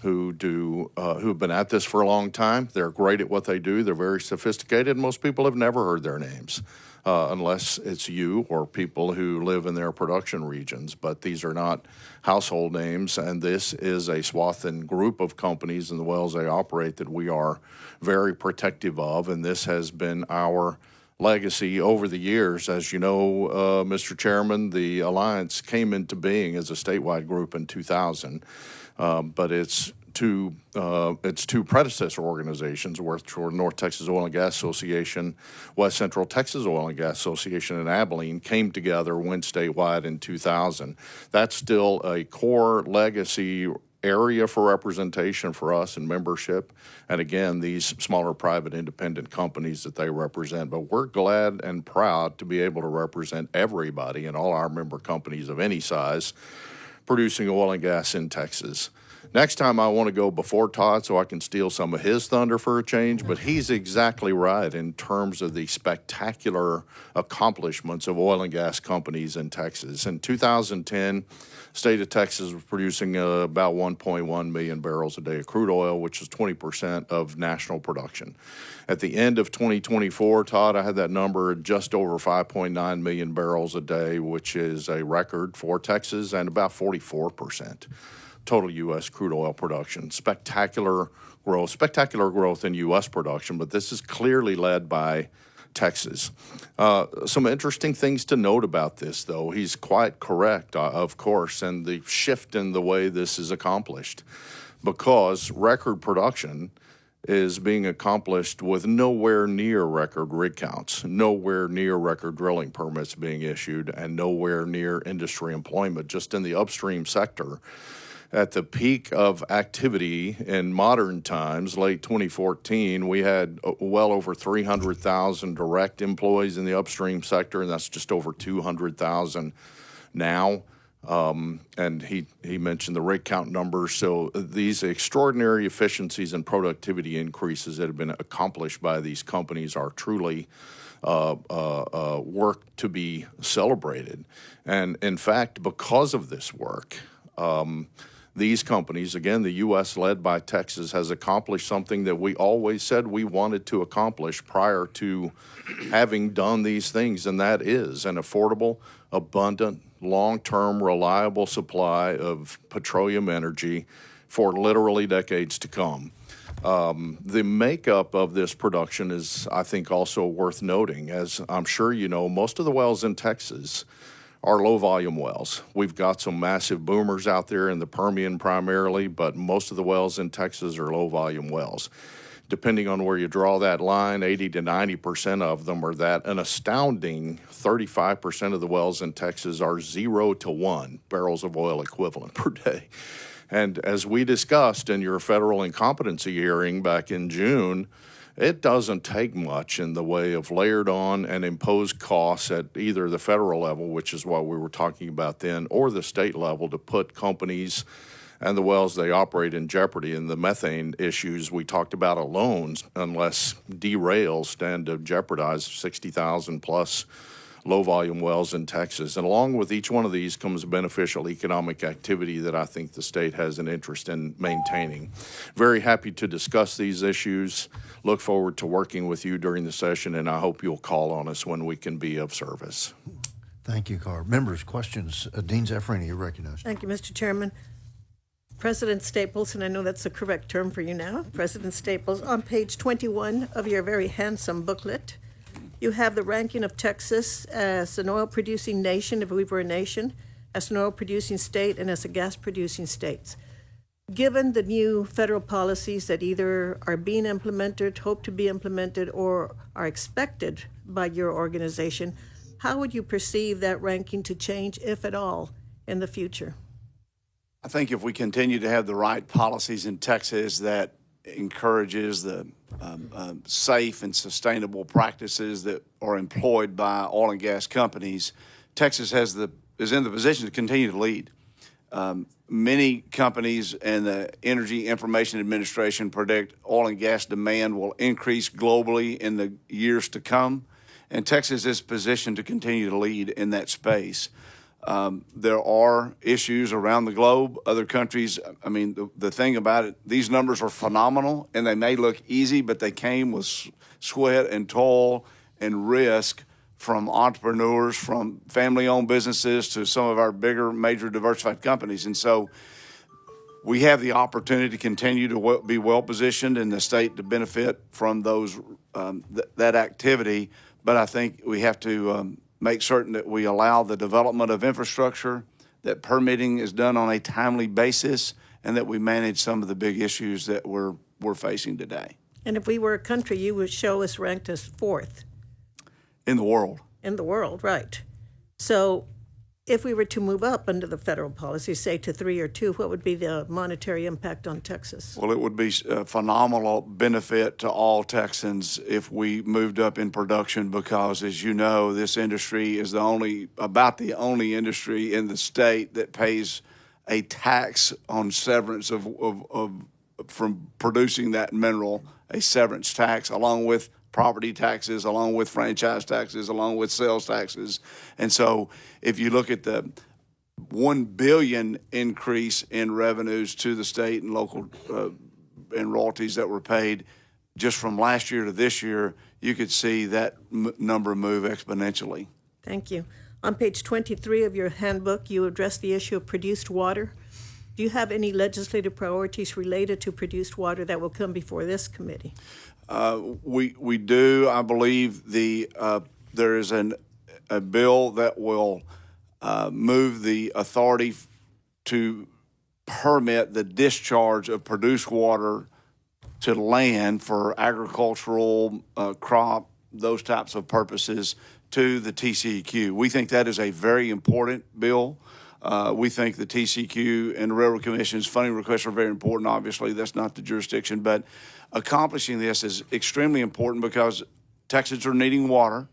who've been at this for a long time. They're great at what they do. They're very sophisticated. Most people have never heard their names unless it's you or people who live in their production regions. But these are not household names, and this is a swath and group of companies and the wells they operate that we are very protective of, and this has been our legacy over the years. As you know, Mr. Chairman, the Alliance came into being as a statewide group in 2000. But its two predecessor organizations, which were North Texas Oil and Gas Association, West Central Texas Oil and Gas Association, and Abilene, came together, went statewide in 2000. That's still a core legacy area for representation for us and membership. And again, these smaller private independent companies that they represent. But we're glad and proud to be able to represent everybody and all our member companies of any size producing oil and gas in Texas. Next time I want to go before Todd so I can steal some of his thunder for a change, but he's exactly right in terms of the spectacular accomplishments of oil and gas companies in Texas. In 2010, state of Texas was producing about 1.1 million barrels a day of crude oil, which is 20% of national production. At the end of 2024, Todd, I had that number at just over 5.9 million barrels a day, which is a record for Texas and about 44% total U.S. crude oil production. Spectacular growth in U.S. production, but this is clearly led by Texas. Some interesting things to note about this, though. He's quite correct, of course, and the shift in the way this is accomplished, because record production is being accomplished with nowhere near record rig counts, nowhere near record drilling permits being issued, and nowhere near industry employment. Just in the upstream sector, at the peak of activity in modern times, late 2014, we had well over 300,000 direct employees in the upstream sector, and that's just over 200,000 now. And he mentioned the rig count numbers. So these extraordinary efficiencies and productivity increases that have been accomplished by these companies are truly work to be celebrated. And in fact, because of this work, these companies, again, the U.S. led by Texas, has accomplished something that we always said we wanted to accomplish prior to having done these things, and that is an affordable, abundant, long-term, reliable supply of petroleum energy for literally decades to come. The makeup of this production is, I think, also worth noting. As I'm sure you know, most of the wells in Texas are low-volume wells. We've got some massive boomers out there in the Permian primarily, but most of the wells in Texas are low-volume wells. Depending on where you draw that line, 80 to 90% of them are that. An astounding 35% of the wells in Texas are 0 to 1 barrels of oil equivalent per day. And as we discussed in your federal incompetency hearing back in June, it doesn't take much in the way of layered on and imposed costs at either the federal level, which is what we were talking about then, or the state level to put companies and the wells they operate in jeopardy. And the methane issues we talked about alone, unless derails, stand to jeopardize 60,000 plus low-volume wells in Texas. And along with each one of these comes beneficial economic activity that I think the state has an interest in maintaining. Very happy to discuss these issues. Look forward to working with you during the session, and I hope you'll call on us when we can be of service. Thank you, Carr. Members, questions? Dean Zaffarini, you're recognized. Thank you, Mr. Chairman. President Staples, and I know that's the correct term for you now, President Staples, on page 21 of your very handsome booklet, you have the ranking of Texas as an oil-producing nation, if we were a nation, as an oil-producing state, and as a gas-producing state. Given the new federal policies that either are being implemented, hope to be implemented, or are expected by your organization, how would you perceive that ranking to change, if at all, in the future? I think if we continue to have the right policies in Texas that encourages the safe and sustainable practices that are employed by oil and gas companies, Texas is in the position to continue to lead. Many companies and the Energy Information Administration predict oil and gas demand will increase globally in the years to come, and Texas is positioned to continue to lead in that space. There are issues around the globe. Other countries, I mean, the thing about it, these numbers are phenomenal, and they may look easy, but they came with sweat and toil and risk from entrepreneurs, from family-owned businesses to some of our bigger, major diversified companies. And so we have the opportunity to continue to be well-positioned in the state to benefit from those that activity, but I think we have to make certain that we allow the development of infrastructure, that permitting is done on a timely basis, and that we manage some of the big issues that we're facing today. And if we were a country, you would show us ranked as fourth. In the world. In the world, right. So if we were to move up under the federal policy, say to 3 or 2, what would be the monetary impact on Texas? Well, it would be a phenomenal benefit to all Texans if we moved up in production because, as you know, this industry is about the only industry in the state that pays a tax on severance from producing that mineral, a severance tax, along with property taxes, along with franchise taxes, along with sales taxes. And so if you look at the $1 billion increase in revenues to the state and local and royalties that were paid just from last year to this year, you could see that number move exponentially. Thank you. On page 23 of your handbook, you address the issue of produced water. Do you have any legislative priorities related to produced water that will come before this committee? We do. I believe there is a bill that will move the authority to permit the discharge of produced water to land for agricultural, crop, those types of purposes to the TCEQ. We think that is a very important bill. We think the TCEQ and the Railroad Commission's funding requests are very important. Obviously, that's not the jurisdiction, but accomplishing this is extremely important because Texans are needing water.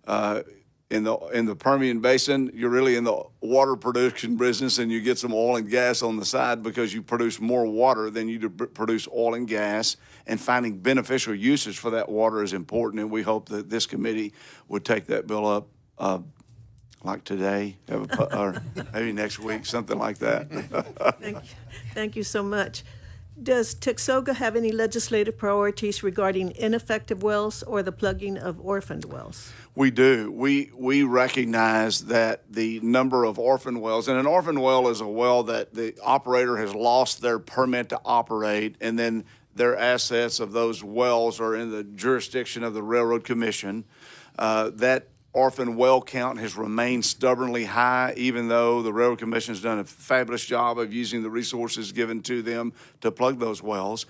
In the Permian Basin, you're really in the water production business, and you get some oil and gas on the side because you produce more water than you produce oil and gas. And finding beneficial uses for that water is important, and we hope that this committee would take that bill up. Like today, or maybe next week, something like that. Thank you so much. Does Texoga have any legislative priorities regarding ineffective wells or the plugging of orphaned wells? We do. We recognize that the number of orphan wells, and an orphan well is a well that the operator has lost their permit to operate, and then their assets of those wells are in the jurisdiction of the Railroad Commission. That orphan well count has remained stubbornly high, even though the Railroad Commission has done a fabulous job of using the resources given to them to plug those wells.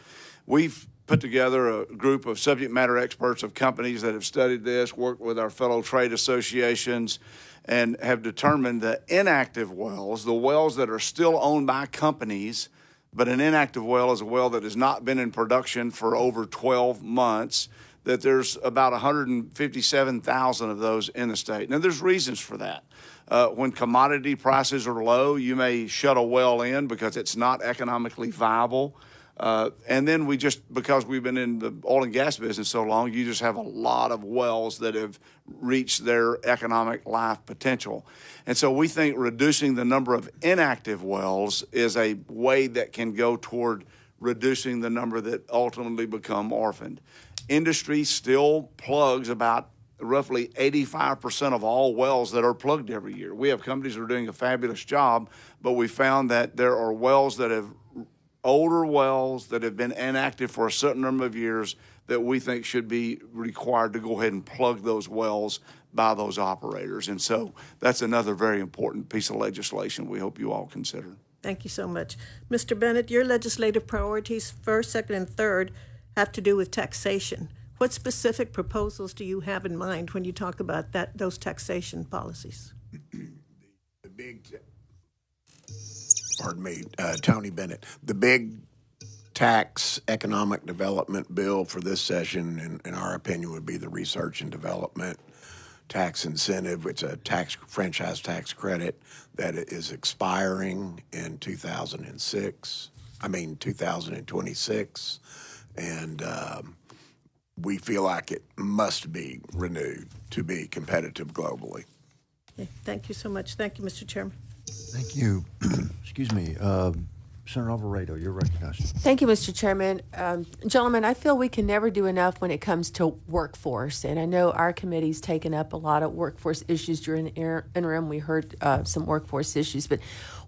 We've put together a group of subject matter experts of companies that have studied this, worked with our fellow trade associations, and have determined that inactive wells, the wells that are still owned by companies, but an inactive well is a well that has not been in production for over 12 months, that there's about 157,000 of those in the state. Now, there's reasons for that. When commodity prices are low, you may shut a well in because it's not economically viable. And then because we've been in the oil and gas business so long, you just have a lot of wells that have reached their economic life potential. And so we think reducing the number of inactive wells is a way that can go toward reducing the number that ultimately become orphaned. Industry still plugs about roughly 85% of all wells that are plugged every year. We have companies that are doing a fabulous job, but we found that there are older wells that have been inactive for a certain number of years that we think should be required to go ahead and plug those wells by those operators. And so that's another very important piece of legislation we hope you all consider. Thank you so much. Mr. Bennett, your legislative priorities, first, second, and third, have to do with taxation. What specific proposals do you have in mind when you talk about those taxation policies? Tony Bennett. The big tax economic development bill for this session, in our opinion, would be the research and development tax incentive. It's a franchise tax credit that is expiring in 2026. 2026. And we feel like it must be renewed to be competitive globally. Okay, thank you so much. Thank you, Mr. Chairman. Thank you. Excuse me. Senator Alvarado, you're recognized. Thank you, Mr. Chairman. Gentlemen, I feel we can never do enough when it comes to workforce. And I know our committee's taken up a lot of workforce issues during the interim. We heard some workforce issues. But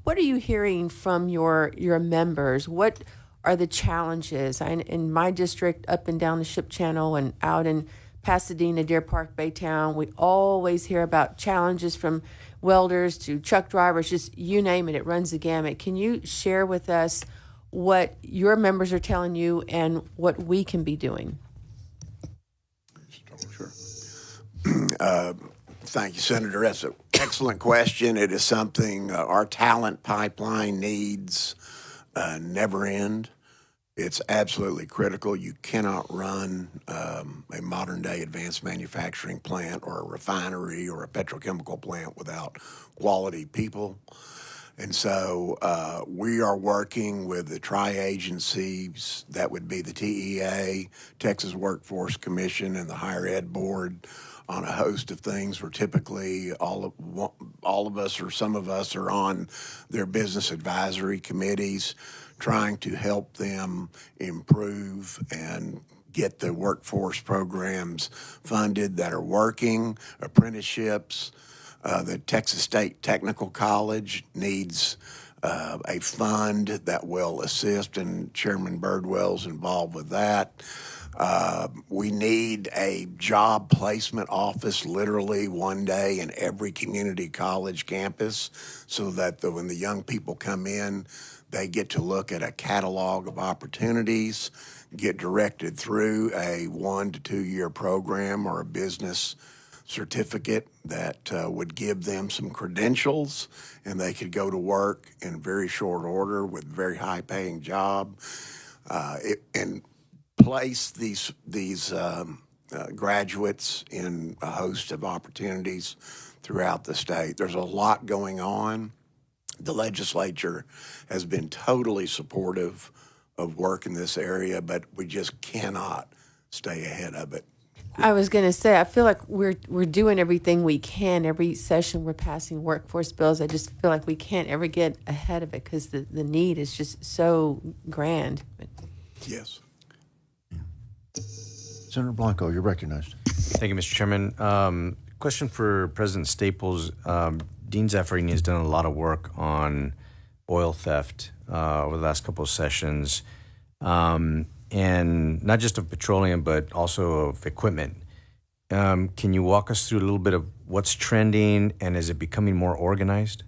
what are you hearing from your members? What are the challenges? In my district, up and down the Ship Channel and out in Pasadena, Deer Park, Baytown, we always hear about challenges from welders to truck drivers, just you name it, it runs the gamut. Can you share with us what your members are telling you and what we can be doing? Sure. Thank you, Senator. That's an excellent question. It is something our talent pipeline needs never end. It's absolutely critical. You cannot run a modern-day advanced manufacturing plant or a refinery or a petrochemical plant without quality people. And so we are working with the tri-agencies, that would be the TEA, Texas Workforce Commission, and the Higher Ed Board, on a host of things. Where typically all of us or some of us are on their business advisory committees, trying to help them improve and get the workforce programs funded that are working, apprenticeships. The Texas State Technical College needs a fund that will assist, and Chairman Birdwell's involved with that. We need a job placement office literally one day in every community college campus, so that when the young people come in, they get to look at a catalog of opportunities, get directed through a 1 to 2 year program or a business certificate that would give them some credentials, and they could go to work in very short order with very high paying job, and place these graduates in a host of opportunities throughout the state. There's a lot going on. The legislature has been totally supportive of work in this area, but we just cannot stay ahead of it. I was going to say, I feel like we're doing everything we can. Every session we're passing workforce bills. I just feel like we can't ever get ahead of it because the need is just so grand. Yes. Senator Blanco, you're recognized. Thank you, Mr. Chairman. Question for President Staples. Dean Zaffarini has done a lot of work on oil theft over the last couple of sessions, and not just of petroleum, but also of equipment. Can you walk us through a little bit of what's trending, and is it becoming more organized?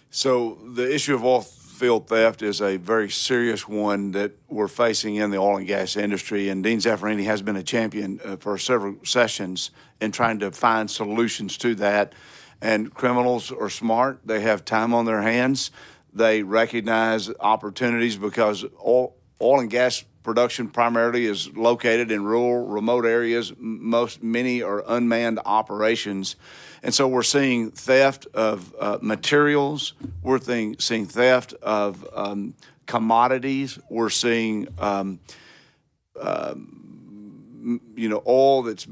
So the issue of oil field theft is a very serious one that we're facing in the oil and gas industry, and Dean Zaffarini has been a champion for several sessions in trying to find solutions to that. And criminals are smart. They have time on their hands. They recognize opportunities because oil oil and gas production primarily is located in rural, remote areas. Many are unmanned operations. And so we're seeing theft of materials. We're seeing theft of commodities. We're seeing, oil that's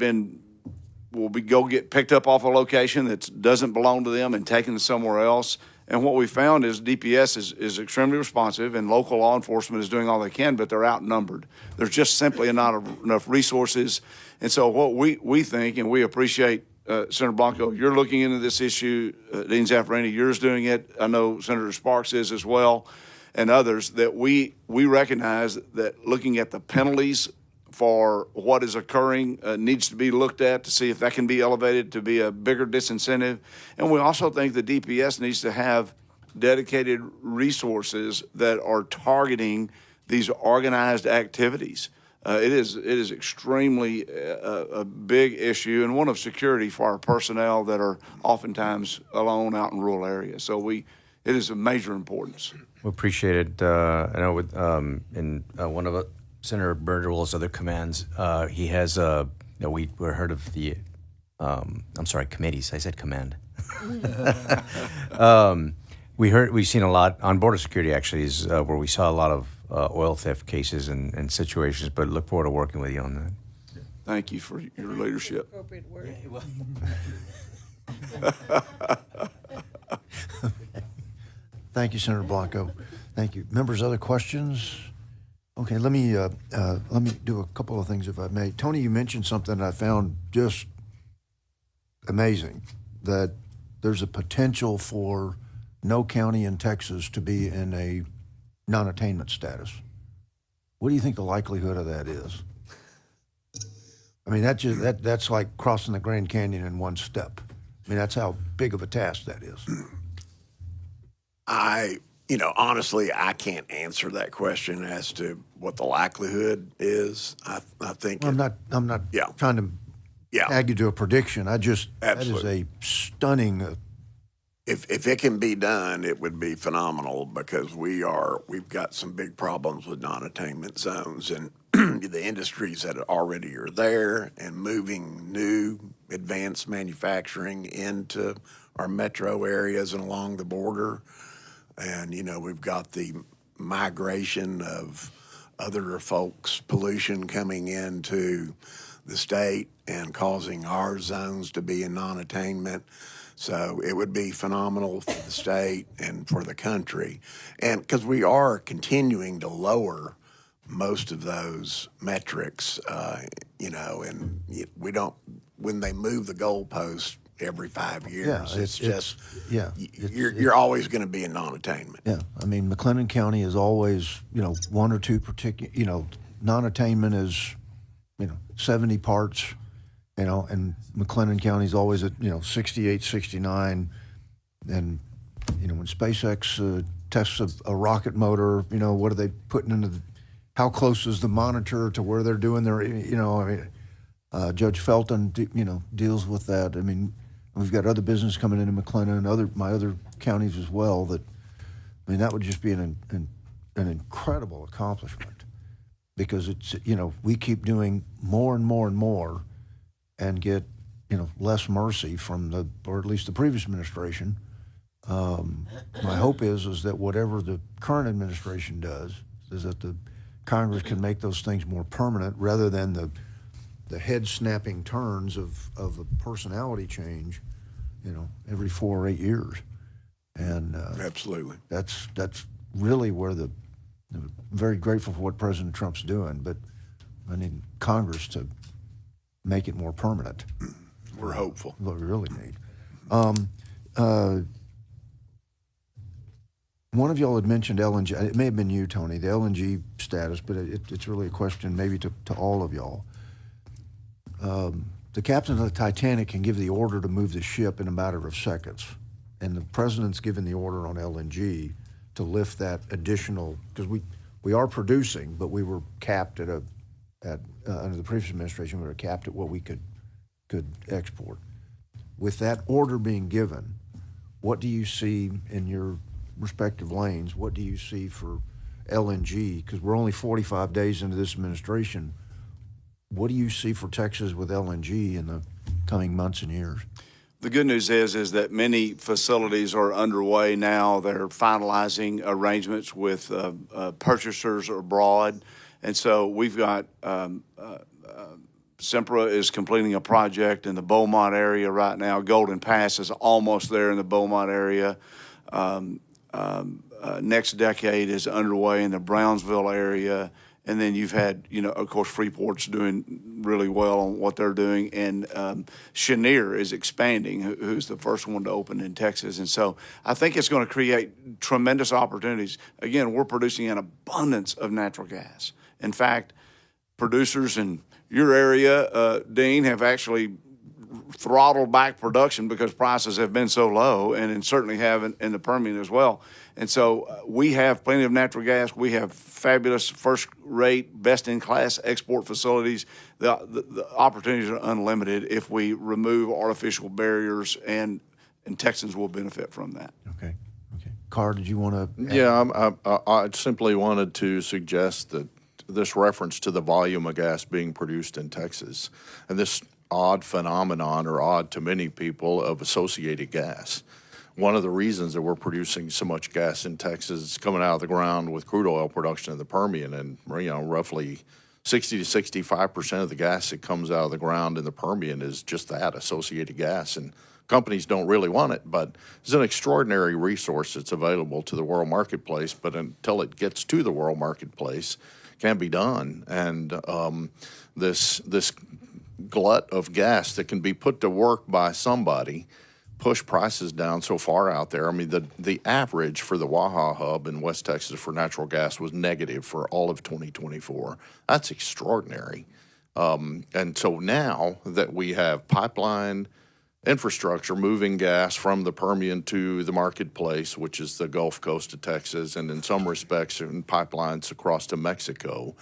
will go get picked up off a location that doesn't belong to them and taken somewhere else. And what we found is DPS is extremely responsive, and local law enforcement is doing all they can, but they're outnumbered. There's just simply not enough resources. And so what we think, and we appreciate, Senator Blanco, you're looking into this issue. Dean Zaffarini, you're doing it. I know Senator Sparks is as well, and others, that we recognize that looking at the penalties for what is occurring needs to be looked at to see if that can be elevated to be a bigger disincentive. And we also think the DPS needs to have dedicated resources that are targeting these organized activities. It is extremely a big issue and one of security for our personnel that are oftentimes alone out in rural areas. So it is of major importance. We appreciate it. I know with in one of Senator Birdwell's other commands, he has we heard of the committees. I said command. We've seen a lot on border security actually is where we saw a lot of oil theft cases and situations, but look forward to working with you on that. Thank you for your leadership. Appropriate word. Thank you, Senator Blanco. Thank you. Members, other questions? Okay, let me do a couple of things if I may. Tony, you mentioned something I found just amazing, that there's a potential for no county in Texas to be in a non-attainment status. What do you think the likelihood of that is? I mean, that's like crossing the Grand Canyon in one step. I mean, that's how big of a task that is. Honestly, I can't answer that question as to what the likelihood is. I think I'm not trying to tag you to a prediction. Absolutely. That is a stunning. If it can be done, it would be phenomenal because we've got some big problems with non-attainment zones and the industries that already are there and moving new advanced manufacturing into our metro areas and along the border. And, we've got the migration of other folks' pollution coming into the state and causing our zones to be in non-attainment. So it would be phenomenal for the state and for the country. And because we are continuing to lower most of those metrics, and we don't, when they move the goalpost every 5 years, you're always going to be in non-attainment. Yeah, I mean, McLennan County is always, one or two particular, non-attainment is, 70 parts, and McLennan County is always at, 68, 69. And, when SpaceX tests a rocket motor, what are they putting into how close is the monitor to where they're doing their, Judge Felton, deals with that. I mean, we've got other business coming into McLennan and my other counties as well. That would just be an incredible accomplishment because it's we keep doing more and more and more, and get less mercy from or at least the previous administration. My hope is that whatever the current administration does is that the Congress can make those things more permanent rather than the head-snapping turns of a personality change, every 4 or 8 years. And absolutely, that's really where I'm very grateful for what President Trump's doing, but I need Congress to make it more permanent. We're hopeful. What we really need. One of y'all had mentioned LNG. It may have been you, Tony, the LNG status, but it's really a question maybe to all of y'all. The captain of the Titanic can give the order to move the ship in a matter of seconds, and the president's given the order on LNG to lift that additional, because we are producing, but we were capped under the previous administration, we were capped at what we could export. With that order being given, what do you see in your respective lanes? What do you see for LNG, because we're only 45 days into this administration, what do you see for Texas with LNG in the coming months and years? The good news is that many facilities are underway now. They're finalizing arrangements with purchasers abroad. And so we've got Sempra is completing a project in the Beaumont area right now. Golden Pass is almost there in the Beaumont area. Next Decade is underway in the Brownsville area. And then you've had, of course, Freeport's doing really well on what they're doing. And Cheniere is expanding, who's the first one to open in Texas. And so I think it's going to create tremendous opportunities. Again, we're producing an abundance of natural gas. In fact, producers in your area, Dean, have actually throttled back production because prices have been so low, and certainly have in the Permian as well. And so we have plenty of natural gas. We have fabulous, first-rate, best-in-class export facilities. The opportunities are unlimited if we remove artificial barriers, and Texans will benefit from that. Okay. Carr, did you want to? Yeah, I simply wanted to suggest that this reference to the volume of gas being produced in Texas and this odd phenomenon, or odd to many people, of associated gas. One of the reasons that we're producing so much gas in Texas is coming out of the ground with crude oil production in the Permian, and roughly 60 to 65% of the gas that comes out of the ground in the Permian is just that, associated gas. And companies don't really want it, but it's an extraordinary resource that's available to the world marketplace. But until it gets to the world marketplace, it can't be done. And this glut of gas that can be put to work by somebody push prices down so far out there. I mean, the average for the Waha hub in West Texas for natural gas was negative for all of 2024. That's extraordinary. And so now that we have pipeline infrastructure moving gas from the Permian to the marketplace, which is the Gulf Coast of Texas, and in some respects in pipelines across to Mexico,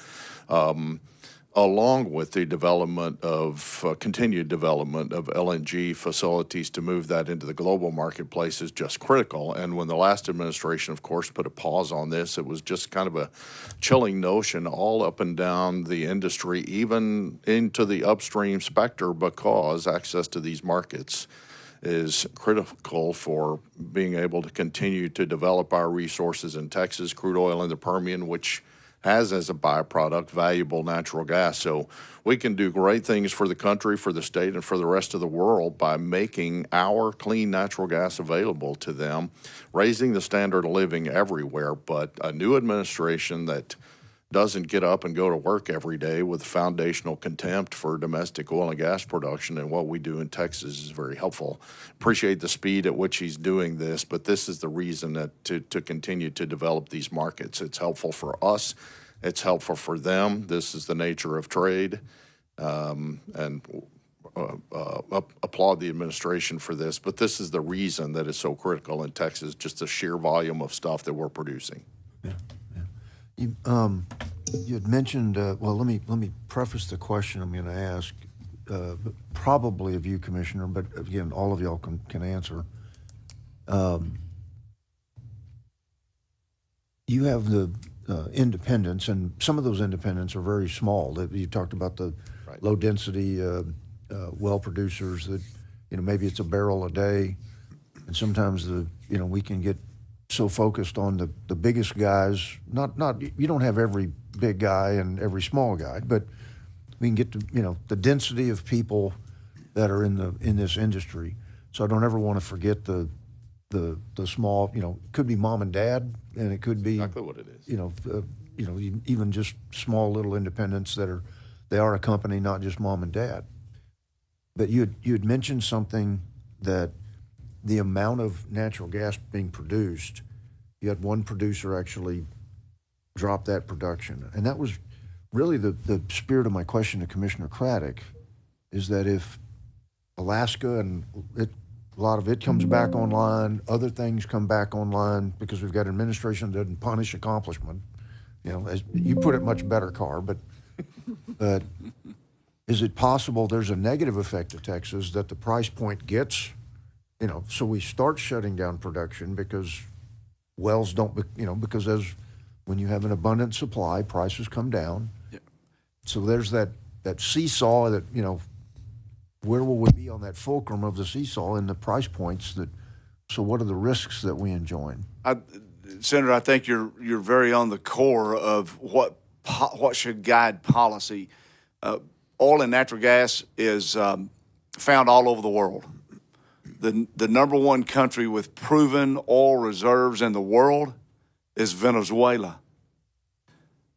along with the development of continued development of LNG facilities to move that into the global marketplace, is just critical. And when the last administration, of course, put a pause on this, it was just kind of a chilling notion all up and down the industry, even into the upstream specter, because access to these markets is critical for being able to continue to develop our resources in Texas, crude oil in the Permian, which has as a byproduct valuable natural gas. So we can do great things for the country, for the state, and for the rest of the world by making our clean natural gas available to them, raising the standard of living everywhere. But a new administration that doesn't get up and go to work every day with foundational contempt for domestic oil and gas production and what we do in Texas is very helpful. Appreciate the speed at which he's doing this, but this is the reason that to continue to develop these markets. It's helpful for us. It's helpful for them. This is the nature of trade, and applaud the administration for this. But this is the reason that it's so critical in Texas, just the sheer volume of stuff that we're producing. You had mentioned, well, let me preface the question I'm going to ask, probably of you, Commissioner, but again, all of y'all can answer. You have the independents, and some of those independents are very small. You talked about the low-density well producers that, maybe it's a barrel a day, and sometimes we can get so focused on the biggest guys, not you don't have every big guy and every small guy, but we can get to the density of people that are in this industry. So I don't ever want to forget the small, it could be mom and dad, and it could be Exactly what it is. Even just small little independents they are a company, not just mom and dad. But you had mentioned something that the amount of natural gas being produced, you had one producer actually drop that production. And that was really the spirit of my question to Commissioner Craddock, is that if Alaska and a lot of it comes back online, other things come back online, because we've got an administration that doesn't punish accomplishment, as you put it much better, Carr, but is it possible there's a negative effect to Texas that the price point gets, so we start shutting down production because wells don't, because as when you have an abundant supply, prices come down. So there's that seesaw that, where will we be on that fulcrum of the seesaw in the price points so what are the risks that we enjoin? Senator, I think you're very on the core of what should guide policy. Oil and natural gas is found all over the world. The number one country with proven oil reserves in the world is Venezuela.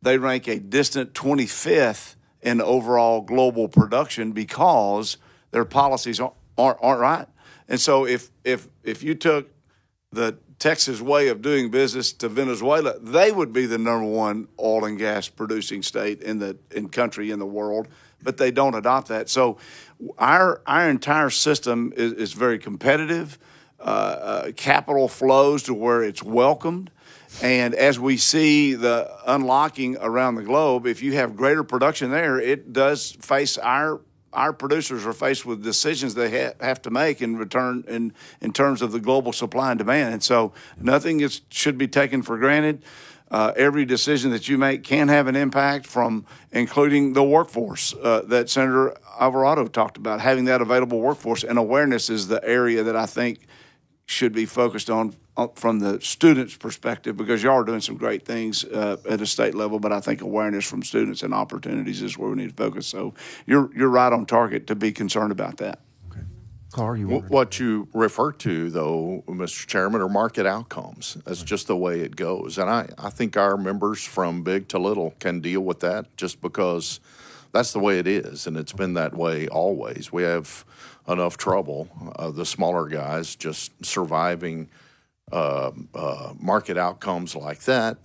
They rank a distant 25th in overall global production because their policies aren't right. And so if you took the Texas way of doing business to Venezuela, they would be the number one oil and gas producing state in country in the world, but they don't adopt that. So our entire system is very competitive. Capital flows to where it's welcomed. And as we see the unlocking around the globe, if you have greater production there, it does face our producers are faced with decisions they have to make in return in terms of the global supply and demand. And so nothing should be taken for granted. Every decision that you make can have an impact, from including the workforce that Senator Alvarado talked about, having that available workforce. And awareness is the area that I think should be focused on from the students' perspective, because y'all are doing some great things at a state level, but I think awareness from students and opportunities is where we need to focus. So you're right on target to be concerned about that. Okay. Carr, you want What you refer to, though, Mr. Chairman, are market outcomes. That's just the way it goes. And I think our members from big to little can deal with that, just because that's the way it is, and it's been that way always. We have enough trouble, the smaller guys, just surviving market outcomes like that,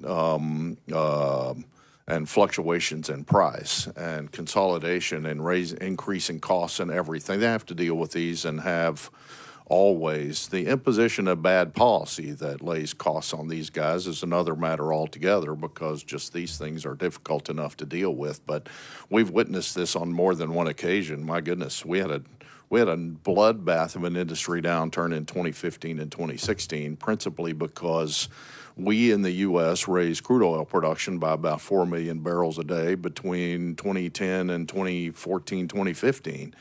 and fluctuations in price and consolidation and increasing costs and everything. They have to deal with these and have always the imposition of bad policy that lays costs on these guys is another matter altogether, because just these things are difficult enough to deal with. But we've witnessed this on more than one occasion. My goodness, we had a bloodbath of an industry downturn in 2015 and 2016, principally because we in the U.S. raised crude oil production by about 4 million barrels a day between 2010 and 2014, 2015,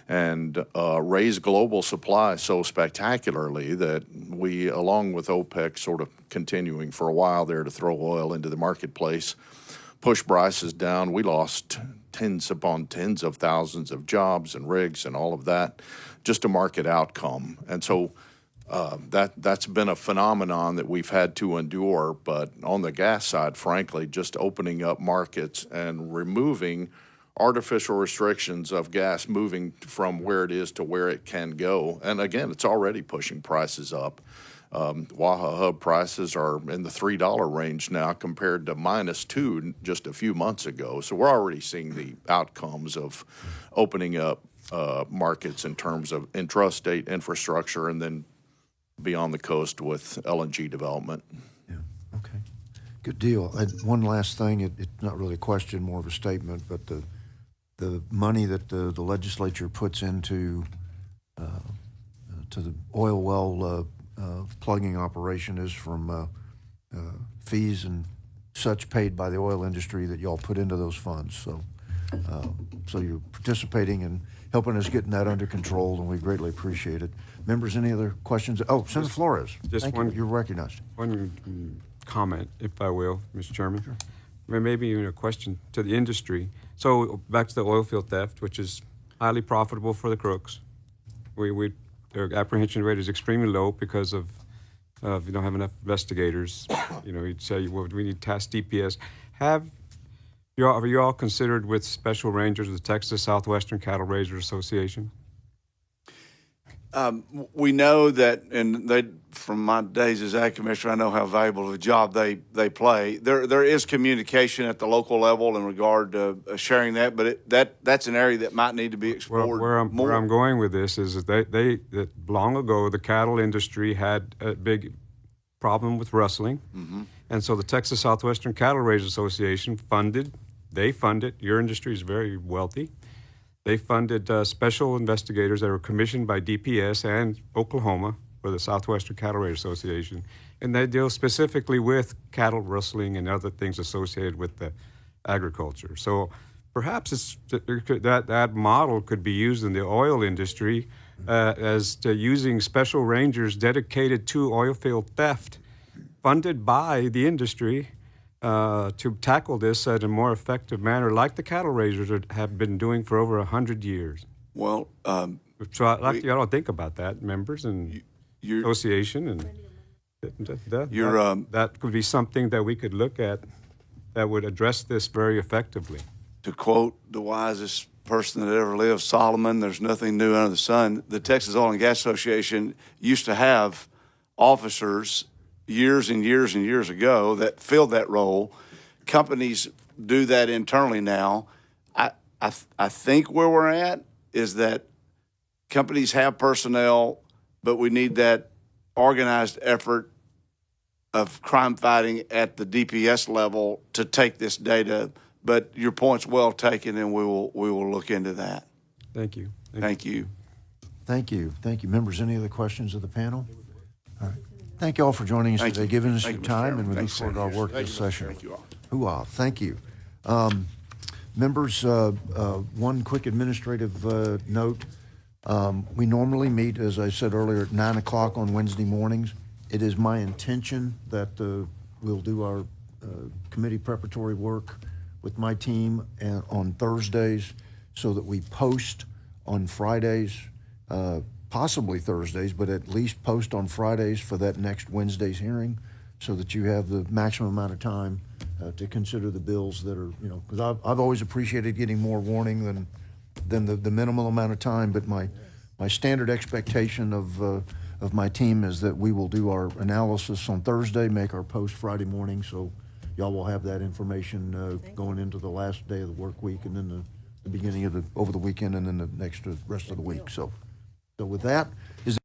and raised global supply so spectacularly that we, along with OPEC sort of continuing for a while there to throw oil into the marketplace, pushed prices down. We lost tens upon tens of thousands of jobs and rigs and all of that, just a market outcome. And so that's been a phenomenon that we've had to endure. But on the gas side, frankly, just opening up markets and removing artificial restrictions of gas moving from where it is to where it can go. And again, it's already pushing prices up. Waha Hub prices are in the $3 range now compared to -2 just a few months ago. So we're already seeing the outcomes of opening up markets in terms of intrastate infrastructure and then beyond the coast with LNG development. Yeah, okay. Good deal. One last thing, it's not really a question, more of a statement, but the money that the legislature puts into to the oil well plugging operation is from fees and such paid by the oil industry that y'all put into those funds. So you're participating and helping us getting that under control, and we greatly appreciate it. Members, any other questions? Oh, Senator Flores. Just Thank one. you. You're recognized. One comment, if I will, Mr. Chairman. Sure. Maybe even a question to the industry. So back to the oil field theft, which is highly profitable for the crooks. Their apprehension rate is extremely low because of you don't have enough investigators. You'd say, well, we need task DPS. Are you all considered with special rangers of the Texas Southwestern Cattle Raisers Association? We know that, and from my days as Ag Commissioner, I know how valuable of a job they play. There is communication at the local level in regard to sharing that, but that's an area that might need to be explored Where more. I'm going with this is that long ago the cattle industry had a big problem with rustling, and so the Texas Southwestern Cattle Raisers Association funded. Your industry is very wealthy. They funded special investigators that were commissioned by DPS and Oklahoma for the Southwestern Cattle Raiders Association, and they deal specifically with cattle rustling and other things associated with the agriculture. So perhaps that model could be used in the oil industry as to using special rangers dedicated to oil field theft, funded by the industry, to tackle this at a more effective manner, like the cattle raisers have been doing for over 100 years. Well, So I'd like y'all to think about that, members and association, and that could be something that we could look at that would address this very effectively. to quote the wisest person that ever lived, Solomon, there's nothing new under the sun. The Texas Oil and Gas Association used to have officers years and years and years ago that filled that role. Companies do that internally now. I think where we're at is that companies have personnel, but we need that organized effort of crime fighting at the DPS level to take this data. But your point's well taken, and we will look into that. Thank you. Thank you. Thank you. Thank you. Members, any other questions of the panel? All right. Thank you all for joining us Thank today, you. giving us Thank your you, Mr. time, Chairman. and we look Thanks, forward to our Senators. work Thank this you, sir. session. Thank you all. Hoo-ah. Thank you. Members, one quick administrative note. We normally meet, as I said earlier, at 9 o'clock on Wednesday mornings. It is my intention that we'll do our committee preparatory work with my team on Thursdays so that we post on Fridays, possibly Thursdays, but at least post on Fridays for that next Wednesday's hearing so that you have the maximum amount of time to consider the bills that are, because I've always appreciated getting more warning than the minimal amount of time, but my standard expectation of my team is that we will do our analysis on Thursday, make our post Friday morning, so y'all will have that information going into the last day of the work week, and then the beginning of over the weekend, and then the next rest of the week. So with that,